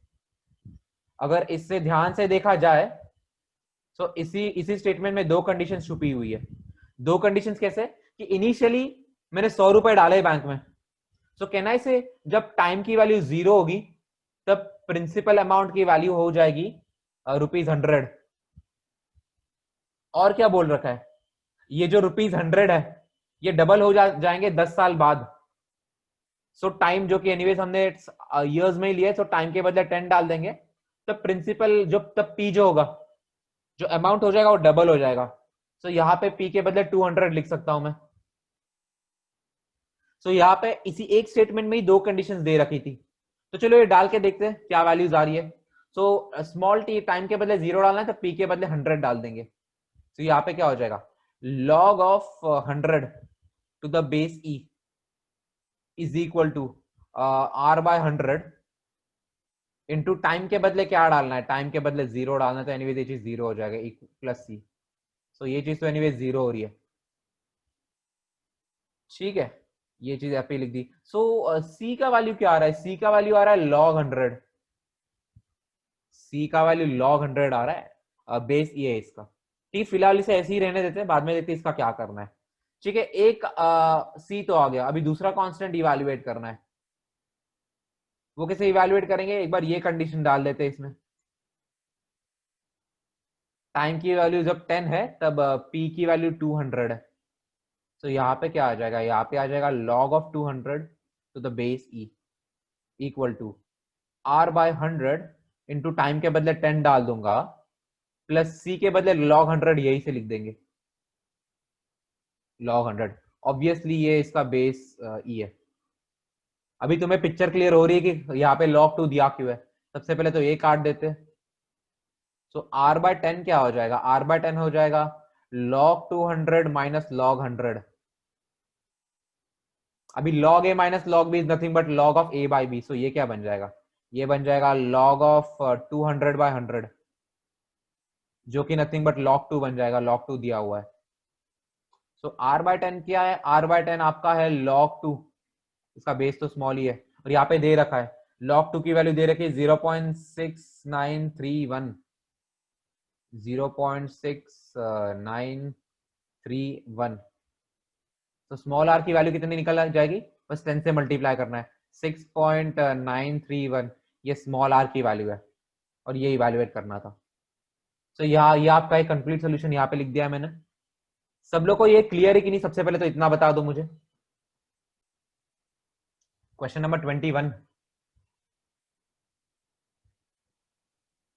अगर इससे ध्यान से देखा जाए तो इसी स्टेटमेंट में 2 कंडीशन छुपी हुई है। 2 कंडीशंस कैसे, कि इनिशियली मैंने 100 रुपए डाले बैंक में, सो कैन आई से जब टाइम की वैल्यू 0 होगी तब प्रिंसिपल अमाउंट की वैल्यू हो जाएगी ₹100। और क्या बोल रखा है, ये जो ₹100 है ये डबल हो जाएंगे 10 साल बाद। सो टाइम जो कि एनीवेज हमने इयर्स में ही लिया है, सो टाइम के बदले 10 डाल देंगे, तब प्रिंसिपल जो तब पी जो होगा, जो अमाउंट हो जाएगा वो डबल हो जाएगा। सो यहाँ पे पी के बदले 200 लिख सकता हूं मैं। सो यहाँ पे इसी एक स्टेटमेंट में ही दो कंडीशंस दे रखी थी, तो चलो ये डाल के देखते हैं क्या वैल्यूज आ रही है। सो स्मॉल टी टाइम के बदले 0 डालना है तो पी के बदले 100 डाल देंगे। तो यहाँ पे क्या हो जाएगा, log of 100 to the base e is equal to r by 100 into time के बदले क्या डालना है, टाइम के बदले 0 डालना है, तो एनीवेज ये चीज 0 हो जाएगा e प्लस सी। सो ये चीज तो एनीवेज 0 हो रही है, ठीक है, ये चीज यहाँ पे लिख दी। सो सी का वैल्यू क्या आ रहा है, सी का वैल्यू आ रहा है log 100, सी का वैल्यू log 100 आ रहा है, बेस ये है इसका। ठीक, फिलहाल इसे ऐसे ही रहने देते हैं, बाद में देखते हैं इसका क्या करना है। ठीक है, एक सी तो आ गया, अभी दूसरा कांस्टेंट इवैल्यूएट करना है। वो कैसे इवैल्यूएट करेंगे, एक बार ये कंडीशन डाल देते हैं इसमें, टाइम की वैल्यू जब 10 है तब पी की वैल्यू 200 है। तो यहाँ पे क्या आ जाएगा, यहाँ पे आ जाएगा log of 200 to the base e equal to r by 100 into time के बदले 10 डाल दूंगा, प्लस सी के बदले log 100 यही से लिख देंगे, log 100। ऑब्वियसली ये इसका बेस ई है। अभी तुम्हें पिक्चर क्लियर हो रही है कि यहाँ पे log 2 दिया क्यों है। सबसे पहले तो ये काट देते हैं। सो r by 10 क्या हो जाएगा, r by 10 हो जाएगा log 200 माइनस log 100। अभी log a minus log b is nothing but log of a by b। सो ये क्या बन जाएगा, ये बन जाएगा log ऑफ 200 by 100, जो कि नथिंग बट log 2 बन जाएगा, log 2 दिया हुआ है। सो r by 10 क्या है, r by 10 आपका है log 2, इसका बेस तो स्मॉल ही है, और यहाँ पे दे रखा है log 2 की वैल्यू दे रखी है 0.6931, 0.6931। तो स्मॉल r की वैल्यू कितनी निकल जाएगी, बस 10 से मल्टीप्लाई करना है, 6.931 ये स्मॉल r की वैल्यू है, और ये इवैल्यूएट करना था। तो यहाँ ये आपका एक कंप्लीट सोल्यूशन यहाँ पे लिख दिया है मैंने। सब लोग को ये क्लियर है कि नहीं, सबसे पहले तो इतना बता दो मुझे। Question number 21,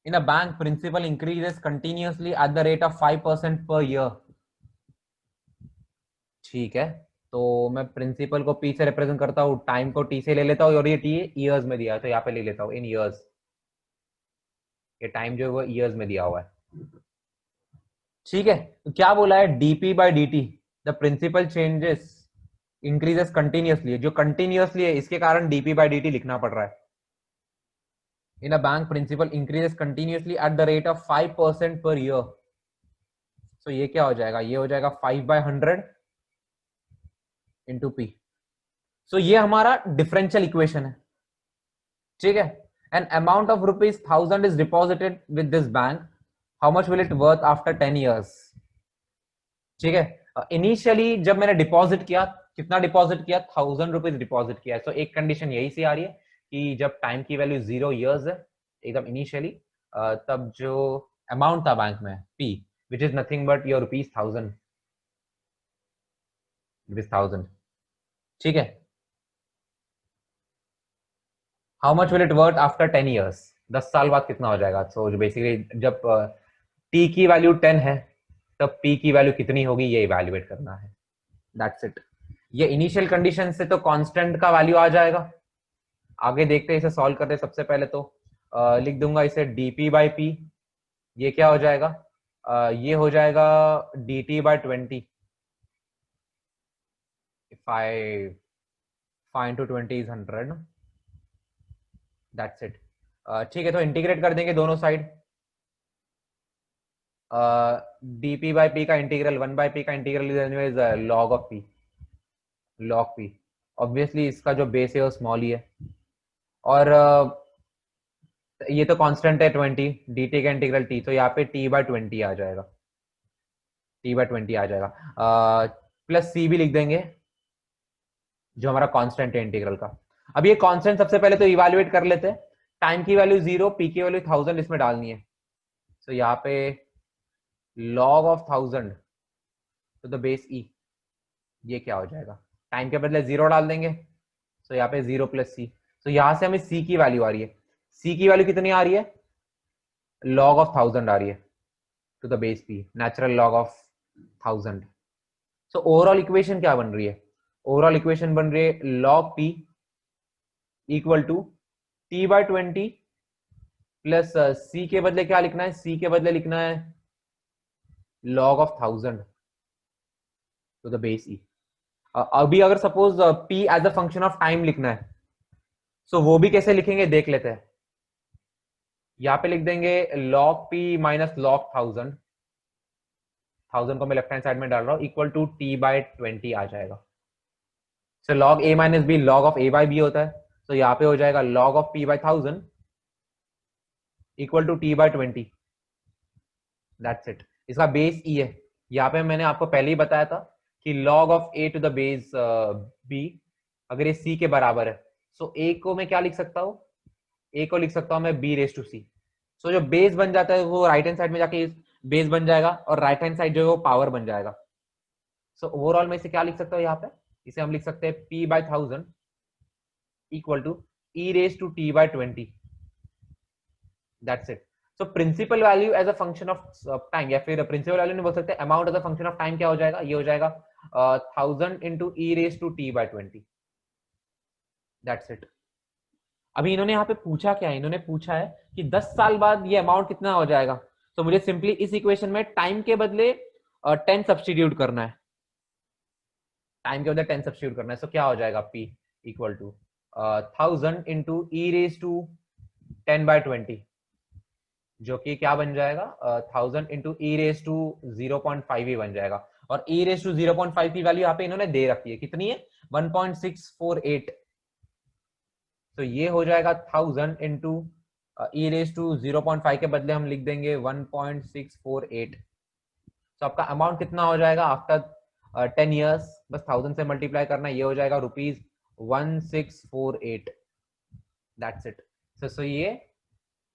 in a bank principal increases continuously at the rate of 5% per year। ठीक है, तो मैं प्रिंसिपल को पी से रिप्रेजेंट करता हूँ, टाइम को टी से ले लेता हूँ, और ये टी ईयर्स में दिया है तो यहाँ पे ले लेता हूँ इन ईयर्स। ये टाइम जो है वो ईयर्स में दिया हुआ है, ठीक है। तो क्या बोला है, dp by d t the principal changes increases continuously, जो कंटिन्यूअसली है इसके कारण डीपी बाई डी टी लिखना पड़ रहा है। In a bank principal increases continuously at the rate of 5% per year. सो ये क्या हो जाएगा, ये हो जाएगा 5/100 इंटू पी। सो ये हमारा डिफरेंशियल इक्वेशन है, ठीक है। An amount of ₹1000 is deposited with this bank, how much will it worth after 10 years। ठीक है, इनिशियली जब मैंने डिपॉजिट किया, कितना डिपॉजिट किया, ₹1000 डिपॉजिट किया। सो एक कंडीशन यही से आ रही है कि जब टाइम की वैल्यू 0 years है एकदम इनिशियली, तब जो अमाउंट था बैंक में P, which is nothing but your ₹1000, ठीक है। How much will it worth after 10 years, 10 साल बाद कितना हो जाएगा। सो बेसिकली जब टी की वैल्यू 10 है तब पी की वैल्यू कितनी होगी ये इवैल्यूएट करना है, दैट्स इट। ये इनिशियल कंडीशन से तो कांस्टेंट का वैल्यू आ जाएगा। आगे देखते हैं, इसे सॉल्व करते हैं। सबसे पहले तो लिख दूंगा इसे डी बाई पी, ये क्या हो जाएगा, ये हो जाएगा dt/20। if I find to 20 is 100, that's it। ठीक है, तो इंटीग्रेट कर देंगे दोनों साइड। dp बाई पी का इंटीग्रल 1/p का integral is log of p, log p। Obviously इसका जो बेस है वो स्मॉल ही है, और ये तो कांस्टेंट है 20, dt का इंटीग्रल t, तो यहाँ पे t/20 आ जाएगा, t/20 आ जाएगा। प्लस c भी लिख देंगे जो हमारा कांस्टेंट है इंटीग्रल का। अब ये कांस्टेंट सबसे पहले तो इवैल्यूएट कर लेते हैं। टाइम की वैल्यू 0, पी की वैल्यू 1000 इसमें डालनी है। सो यहाँ पे log of 1000 to the base e, ये क्या हो जाएगा? टाइम के बदले 0 डाल देंगे, सो यहाँ पे 0 प्लस सी। तो यहाँ से हमें c की वैल्यू आ रही है। c की वैल्यू कितनी आ रही है? log of 1000 आ रही है to the base p, natural log of 1000। So overall equation क्या बन रही है? ओवरऑल इक्वेशन बन रही है log p equal to t/20 plus c के बदले क्या लिखना है? c के बदले लिखना है log of 1000 to the base e। अभी अगर suppose p as a function of time लिखना है, सो वो भी कैसे लिखेंगे देख लेते हैं। यहाँ पे लिख देंगे log p माइनस log 1000 को मैं लेफ्ट हैंड साइड में डाल रहा हूँ, इक्वल टू t/20 आ जाएगा। So log a minus b log of a/b होता है, तो यहाँ पे हो जाएगा log of p/1000 equal to t/20। That's it. इसका बेस e है। यहाँ पे मैंने आपको पहले ही बताया था कि log of a to the base b अगर ये c के बराबर है, सो a को मैं क्या लिख सकता हूँ? a को लिख सकता हूँ मैं b रेज टू c। सो जो बेस बन जाता है वो राइट हैंड साइड में जाके बेस बन जाएगा और राइट हैंड साइड जो है वो पावर बन जाएगा। सो ओवरऑल में इसे क्या लिख सकता हूँ? यहाँ पे इसे हम लिख सकते हैं p/1000 equal to e raise to t/20। That's it. So principal value as a function of time, या फिर प्रिंसिपल वैल्यू नहीं बोल सकते, amount as a function of time क्या हो जाएगा? ये हो जाएगा 1000 into e raise to t/20। That's it. अभी इन्होंने यहाँ पे पूछा क्या है? इन्होंने पूछा है कि 10 साल बाद ये अमाउंट कितना हो जाएगा। तो मुझे सिंपली इस इक्वेशन में टाइम के बदले 10 सब्स्टिट्यूट करना है। टाइम के बदले 10 सब्स्टिट्यूट करना है, सो क्या हो जाएगा? p equal to 1000 into e raise to 10/20, जो कि क्या बन जाएगा? 1000 इंटू e रेज टू 0.5 ही बन जाएगा। और e रेज टू 0.5 की वैल्यू यहाँ पे इन्होंने दे रखी है, कितनी है? 1.648। तो ये हो जाएगा 1000 इंटू e रेज टू 0.5 के बदले हम लिख देंगे 1.648। तो आपका अमाउंट कितना हो जाएगा आफ्टर 10 इयर्स? बस 1000 से मल्टीप्लाई करना, ये हो जाएगा ₹1648। That's it. सो ये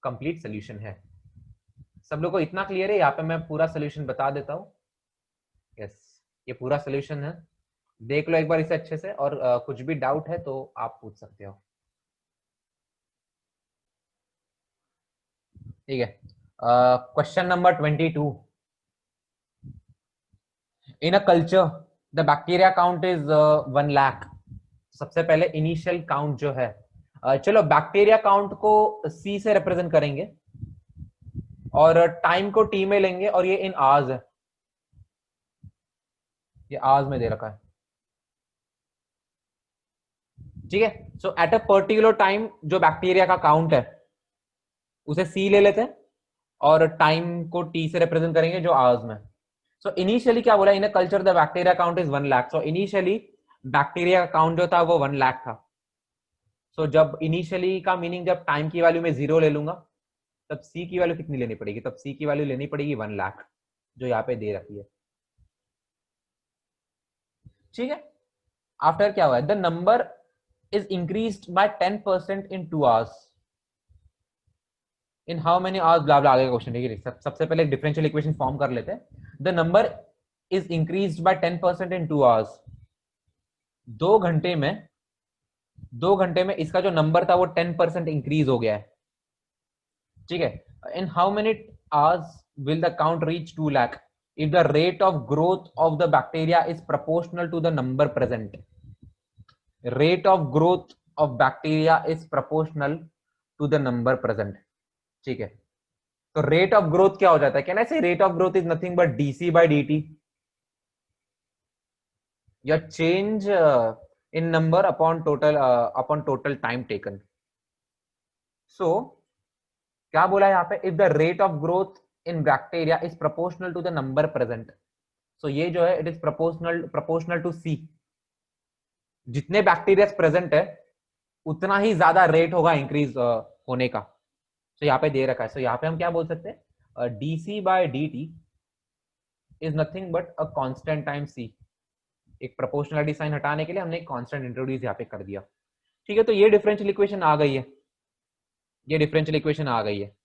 कंप्लीट सोल्यूशन है। सब लोगों को इतना क्लियर है? यहाँ पे मैं पूरा सोल्यूशन बता देता हूँ। यस, ये पूरा सोल्यूशन है, देख लो एक बार इसे अच्छे से, और कुछ भी डाउट है तो आप पूछ सकते हो। ठीक है। Question number 22। In a culture the bacteria count is 1 lakh. सबसे पहले इनिशियल काउंट जो है, चलो बैक्टीरिया काउंट को C से रिप्रेजेंट करेंगे और टाइम को T में लेंगे, और ये इन आवर्स है, ये आवर्स में दे रखा है। ठीक है। सो एट अ पर्टिकुलर टाइम जो बैक्टीरिया का काउंट है उसे C ले लेते हैं और टाइम को T से रिप्रेजेंट करेंगे जो आवर्स में। सो इनिशियली क्या बोला? In a culture the bacteria count is 1 lakh. So initially bacteria का काउंट जो था वो 1 लाख था। सो जब इनिशियली का मीनिंग जब टाइम की वैल्यू में 0 ले लूंगा, तब C की वैल्यू कितनी लेनी पड़ेगी? तब C की वैल्यू लेनी पड़ेगी 1 लाख, जो यहाँ पे दे रखी है। ठीक है। आफ्टर क्या हुआ है? The number is increased by 10% in 2 hours. In how many hours blah blah, आगे का क्वेश्चन। ठीक है, सबसे पहले एक डिफरेंशियल इक्वेशन फॉर्म कर लेते हैं। The number is increased by 10% in 2 hours. 2 घंटे में इसका जो नंबर था वो 10% इंक्रीज हो गया है। ठीक है। इन how many hours will the count reach 2 lakh if the rate of growth of the bacteria is proportional to the number present? Rate of growth of bacteria is proportional to the number present. ठीक है। तो rate of growth क्या हो जाता है? Can I say rate of growth is nothing but dc by dt, या change in number upon total time taken. So क्या बोला है यहाँ पे? If the rate of growth in bacteria is proportional to the number present. So ये जो है it is proportional to C. जितने बैक्टीरिया प्रेजेंट है उतना ही ज्यादा रेट होगा इंक्रीज होने का। तो यहाँ पे दे रखा है। सो यहाँ पे हम क्या बोल सकते हैं? dc by dt is nothing but a constant time c। एक प्रोपोर्शनलिटी साइन हटाने के लिए हमने एक कांस्टेंट इंट्रोड्यूस यहाँ पे कर दिया। ठीक है। तो ये डिफरेंशियल इक्वेशन आ गई है, ये डिफरेंशियल इक्वेशन आ गई है।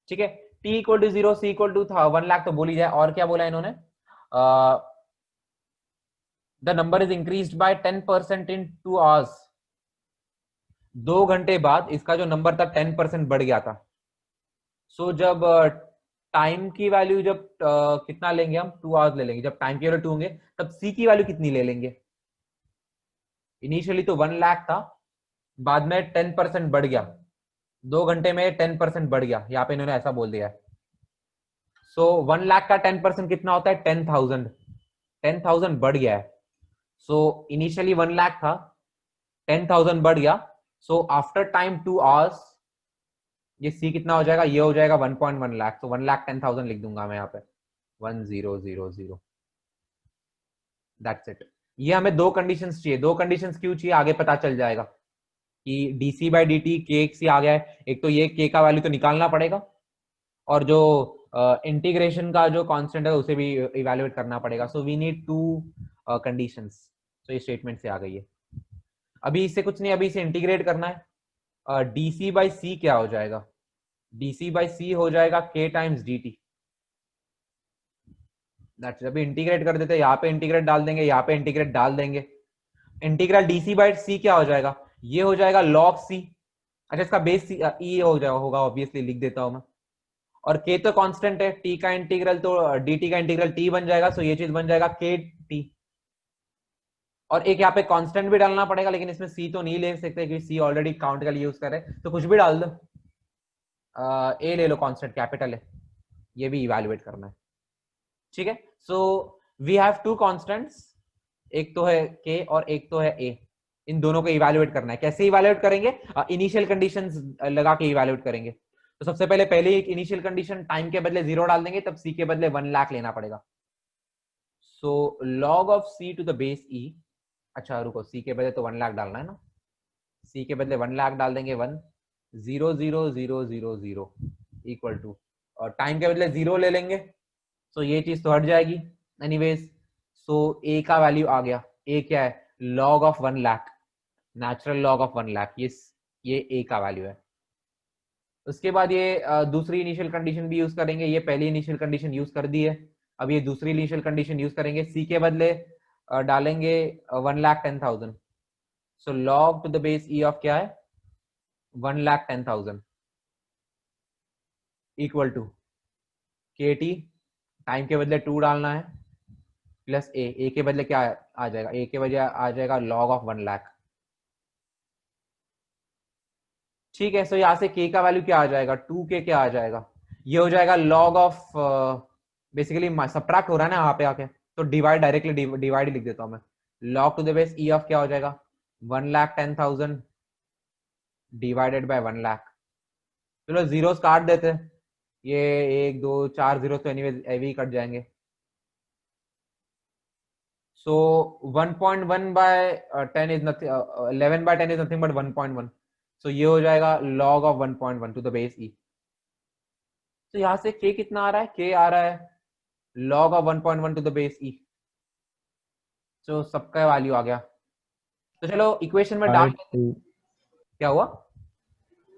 ठीक है। t equal to 0, c equal to 1 lakh तो बोल ही जाए। और क्या बोला इन्होंने, the number is increased by 10% in 2 hours. 2 घंटे बाद इसका जो नंबर था 10% बढ़ गया था। सो जब टाइम की वैल्यू जब कितना लेंगे हम, 2 आवर्स ले लेंगे, जब टाइम की वैल्यू 2 होंगे तब सी की वैल्यू कितनी ले लेंगे। इनिशियली तो 1 लाख था, बाद में 10% बढ़ गया, 2 घंटे में 10% बढ़ गया, यहाँ पे इन्होंने ऐसा बोल दिया है। सो 1 लाख का 10% कितना होता है, 10,000। 10,000 बढ़ गया है। सो इनिशियली 1 लाख था, 10,000 बढ़ गया। सो आफ्टर टाइम 2 आवर्स ये सी कितना हो जाएगा, ये हो जाएगा 1.1 लाख। तो 1 लाख 10,000 लिख दूंगा मैं यहाँ पे, 1000। That's it. ये हमें 2 कंडीशंस चाहिए। 2 कंडीशंस क्यों चाहिए आगे पता चल जाएगा कि डीसी बाई डी टी के सी आ गया है। एक तो ये के का वैल्यू तो निकालना पड़ेगा, और जो इंटीग्रेशन का जो कांस्टेंट है उसे भी इवैल्यूएट करना पड़ेगा। So we need 2 conditions. तो ये स्टेटमेंट से आ गई है। अभी इससे कुछ नहीं, अभी इसे इंटीग्रेट करना है। डीसी बाई सी क्या हो जाएगा, डीसी बाई सी हो जाएगा के टाइम्स डी टी। अभी इंटीग्रेट कर देते हैं, यहाँ पे इंटीग्रेट डाल देंगे, यहाँ पे इंटीग्रेट डाल देंगे। इंटीग्रल डीसी बाई सी क्या हो जाएगा, ये हो जाएगा log सी। अच्छा इसका बेस ई हो जाएगा, होगा ऑब्वियसली, लिख देता हूं मैं। और के तो कांस्टेंट है, टी का इंटीग्रल तो dt का इंटीग्रल टी बन जाएगा। सो ये चीज बन जाएगा के टी। और एक यहाँ पे कांस्टेंट भी डालना पड़ेगा, लेकिन इसमें सी तो नहीं ले सकते क्योंकि सी ऑलरेडी काउंट का यूज कर रहे हैं, तो कुछ भी डाल दो। ए ले लो, कांस्टेंट कैपिटल है, ये भी इवैल्यूएट करना है। ठीक है, सो वी हैव 2 कांस्टेंट्स, एक तो है के और एक तो है ए। इन दोनों को इवैल्यूएट करना है। कैसे इवैल्यूएट करेंगे, इनिशियल कंडीशंस लगा के इवैल्यूएट करेंगे। तो सबसे पहले एक इनिशियल कंडीशन, टाइम के बदले 0 डाल देंगे, तब सी के बदले 1 लाख लेना पड़ेगा। So log of C to the base e. अच्छा रुको, सी के बदले तो 1 लाख डालना है ना, सी के बदले 1 लाख डाल देंगे, 1,000,000 इक्वल टू, और टाइम के बदले 0 ले लेंगे। सो ये चीज तो हट जाएगी एनीवेज। सो ए का वैल्यू आ गया, ए क्या है, log of 1 lakh, natural log of 1 lakh, ये ए का वैल्यू है। उसके बाद ये दूसरी इनिशियल कंडीशन भी यूज करेंगे। ये पहली इनिशियल कंडीशन यूज कर दी है, अब ये दूसरी इनिशियल कंडीशन यूज करेंगे। सी के बदले डालेंगे 1,10,000। So log to the base e of क्या है, 1,10,000 equal to k t, time के बदले 2 डालना है, प्लस ए के बदले क्या आ जाएगा, ए के बदले आ जाएगा log ऑफ 1 लाख। ठीक है, सो यहाँ से k का वैल्यू क्या आ जाएगा, 2k क्या आ जाएगा, ये हो जाएगा log ऑफ, बेसिकली सबट्रैक्ट हो रहा है ना यहाँ पे आके, तो डिवाइड, डायरेक्टली डिवाइड लिख देता हूँ मैं। log to the base e of क्या हो जाएगा, 1,10,000 डिवाइडेड बाय 1 लाख। चलो जीरोस काट देते हैं, ये 1 2 4 जीरो तो एनीवे एवी कट जाएंगे। So 1.1 by 10 is nothing, 11 by 10 is nothing but 1.1। So ये हो जाएगा log of 1.1 to the base e। तो यहां से k कितना आ रहा है, k आ रहा है log of 1.1 to the base e। तो सबका वैल्यू आ गया। तो चलो इक्वेशन में डाल, क्या हुआ,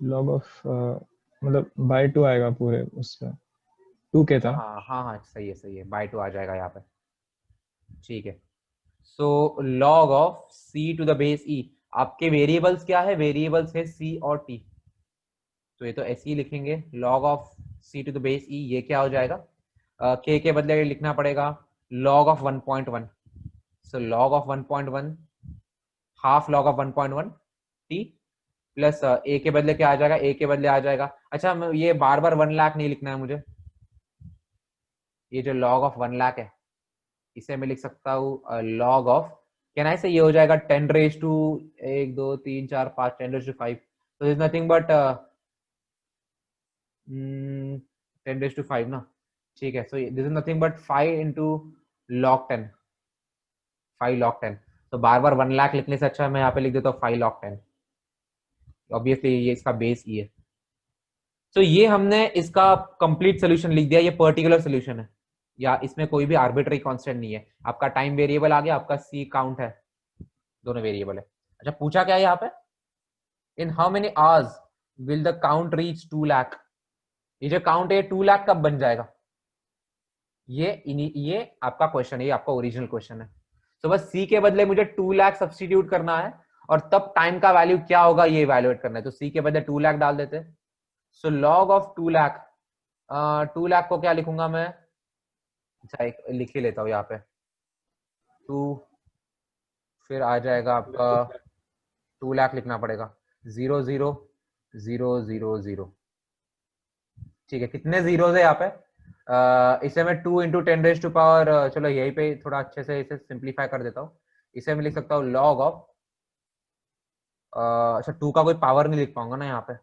log ऑफ मतलब बाय 2 आएगा पूरे उसमें, 2k था। हाँ हाँ हाँ सही है, बाय 2 आ जाएगा यहाँ पे। ठीक है, so log of c to the base e। आपके वेरिएबल्स क्या है, वेरिएबल्स है c और t, तो ये तो ऐसे ही लिखेंगे, log of c to the base e। ये क्या हो जाएगा, k के बदले लिखना पड़ेगा log of 1.1। So log of 1.1 half log of 1.1 t, plus a के बदले क्या आ जाएगा, a के बदले आ जाएगा, अच्छा ये बार बार 1 लाख नहीं लिखना है मुझे, ये जो log ऑफ 1 लाख है इसे मैं लिख सकता हूँ log ऑफ, कैन आई से, ये हो जाएगा 10 रेज टू 1 2 3 4 5 10 रेज टू 5। तो this nothing but 10 raise to 5 ना। ठीक है, सो this is nothing but 5 into log 10, 5 log 10। तो बार बार 1 लाख लिखने से अच्छा मैं यहाँ पे लिख देता हूँ 5 log 10। ऑब्वियसली ये इसका बेस ई है। तो ये हमने इसका कंप्लीट सोल्यूशन लिख दिया, ये पर्टिकुलर सोल्यूशन है, या इसमें कोई भी आर्बिट्री कांस्टेंट नहीं है। आपका टाइम वेरिएबल आ गया, आपका सी काउंट है, दोनों वेरिएबल है। अच्छा पूछा क्या है यहाँ पे, इन how many hours will the count reach 2 lakh. ये जो काउंट है 2 लाख कब बन जाएगा? ये आपका क्वेश्चन है, ये आपका ओरिजिनल क्वेश्चन है। तो बस सी के बदले मुझे 2 लाख सब्स्टिट्यूट करना है और तब टाइम का वैल्यू क्या होगा ये इवैल्यूएट करना है। तो सी के बदले 2 लाख डाल देते। So log of 2 lakh, 2 lakh को क्या लिखूंगा मैं? अच्छा एक लिख ही लेता हूँ यहाँ पे 2, फिर आ जाएगा आपका 2 लाख लिखना पड़ेगा 0 0 0 0 0। ठीक है, कितने जीरोज है यहाँ पे? इसे मैं 2 इंटू 10⁻⁴, चलो यही पे थोड़ा अच्छे से इसे सिंप्लीफाई कर देता हूँ। इसे मैं लिख सकता हूँ लॉग ऑफ, अच्छा 2 का कोई पावर नहीं लिख पाऊंगा ना यहाँ पे,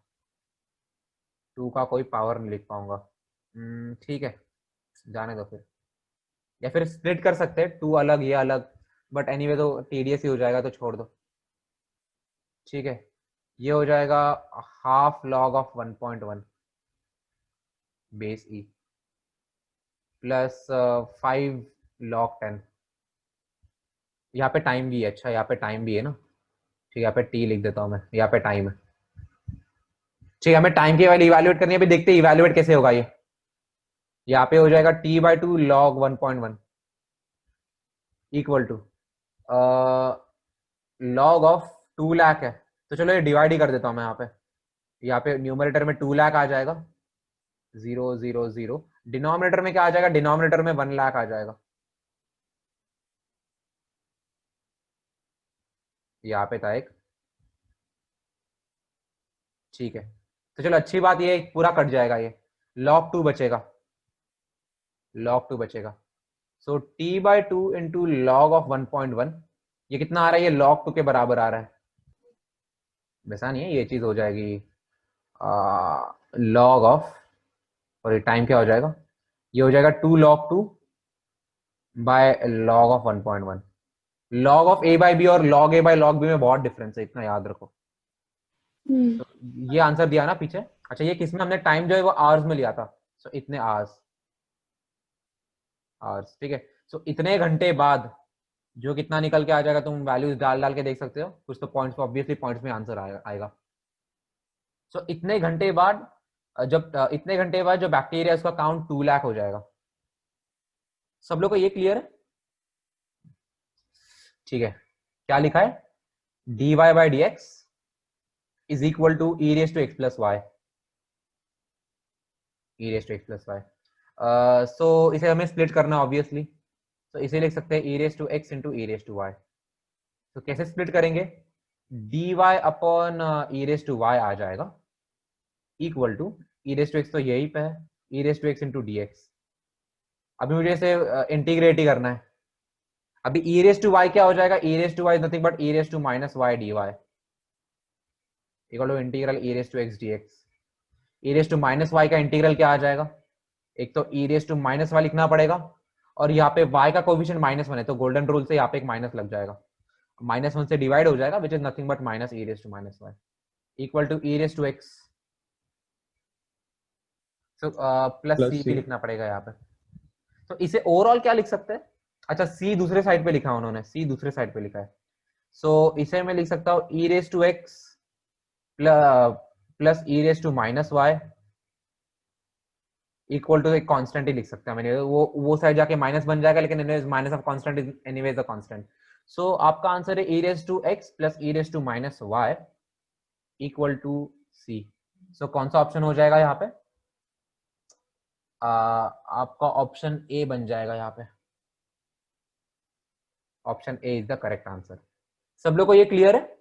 2 का कोई पावर नहीं लिख पाऊंगा। ठीक है, जाने दो फिर, या फिर स्प्लिट कर सकते हैं 2 अलग ये अलग, बट एनीवे तो टीडीएस ही हो जाएगा तो छोड़ दो। ठीक है, ये हो जाएगा half log of 1.1 base E plus 5 log 10। यहाँ पे टाइम भी है, अच्छा यहाँ पे टाइम भी है ना, ठीक है यहाँ पे टी लिख देता हूँ मैं, यहाँ पे टाइम है। ठीक है, हमें टाइम की वैल्यू इवैल्यूएट करनी है, अभी देखते हैं इवैल्यूएट कैसे होगा ये। यहाँ पे हो जाएगा t/2 log 1.1 equal to log of 2 lakh है, तो चलो ये डिवाइड ही कर देता हूँ मैं यहाँ पे न्यूमरेटर में 2 लाख आ जाएगा 0 0 0, डिनोमिनेटर में क्या आ जाएगा? डिनोमिनेटर में 1 लाख आ जाएगा। यहाँ पे था एक, ठीक है, तो चलो अच्छी बात ये पूरा कट जाएगा, ये log 2 बचेगा, log 2 बचेगा। सो t/2 इंटू लॉग ऑफ 1.1, ये कितना आ रहा है? ये log 2 के बराबर आ रहा है, वैसा नहीं है, ये चीज हो जाएगी लॉग ऑफ, और ये टाइम क्या हो जाएगा? ये हो जाएगा 2 log 2 by log of 1.1। Log of a by b और log a by log b में बहुत डिफरेंस है, इतना याद रखो। तो ये आंसर दिया ना पीछे। अच्छा ये किसमें हमने टाइम जो है वो आवर्स में लिया था, सो इतने आवर्स, आवर्स, ठीक है। सो इतने घंटे बाद जो कितना निकल के आ जाएगा, तुम वैल्यूज डाल डाल के देख सकते हो, कुछ तो पॉइंट्स, ऑब्वियसली पॉइंट्स में आंसर आएगा। सो इतने घंटे बाद, जब इतने घंटे बाद जो बैक्टीरिया उसका काउंट 2 लाख हो जाएगा। सब लोग को ये क्लियर है? ठीक है, क्या लिखा है? dy by d x is equal to e raise to x plus y, e raise to x plus y. So इसे हमें स्प्लिट करना ऑब्वियसली, तो इसे लिख सकते हैं e raise to x into e raise to y. तो कैसे स्प्लिट करेंगे? dy upon e raise to y आ जाएगा equal to e raise to x, तो यही पे है, e raise to x into d x. अभी मुझे इसे इंटीग्रेट ही करना है। अभी ई रेज टू वाई क्या हो जाएगा? E raise to y is nothing but e raise to minus y d y equal to integral e raise to x d x. E raise to minus y का integral क्या आ जाएगा? एक तो e raise to minus y लिखना पड़ेगा, और यहाँ पे y का कोएफिशिएंट -1 है, तो गोल्डन रूल से यहाँ पे एक माइनस लग जाएगा, -1 से डिवाइड हो जाएगा, which is nothing but minus e raise to minus y equal to e raise to x. So plus C भी लिखना पड़ेगा यहाँ पे। तो इसे ओवरऑल क्या लिख सकते हैं? अच्छा सी दूसरे साइड पे लिखा है उन्होंने, सी दूसरे साइड पे लिखा है, सो इसे मैं लिख सकता हूँ e raise to x plus e raise to minus y equal to एक कांस्टेंट ही लिख सकते हैं मैंने, वो साइड जाके माइनस बन जाएगा, लेकिन anyways minus of constant is anyways a constant. So आपका आंसर है e raise to x plus e raise to minus y equal to C. So कौन सा ऑप्शन हो जाएगा यहाँ पे? आपका ऑप्शन ए बन जाएगा यहाँ पे, option A is the correct answer. सब लोग को ये क्लियर है?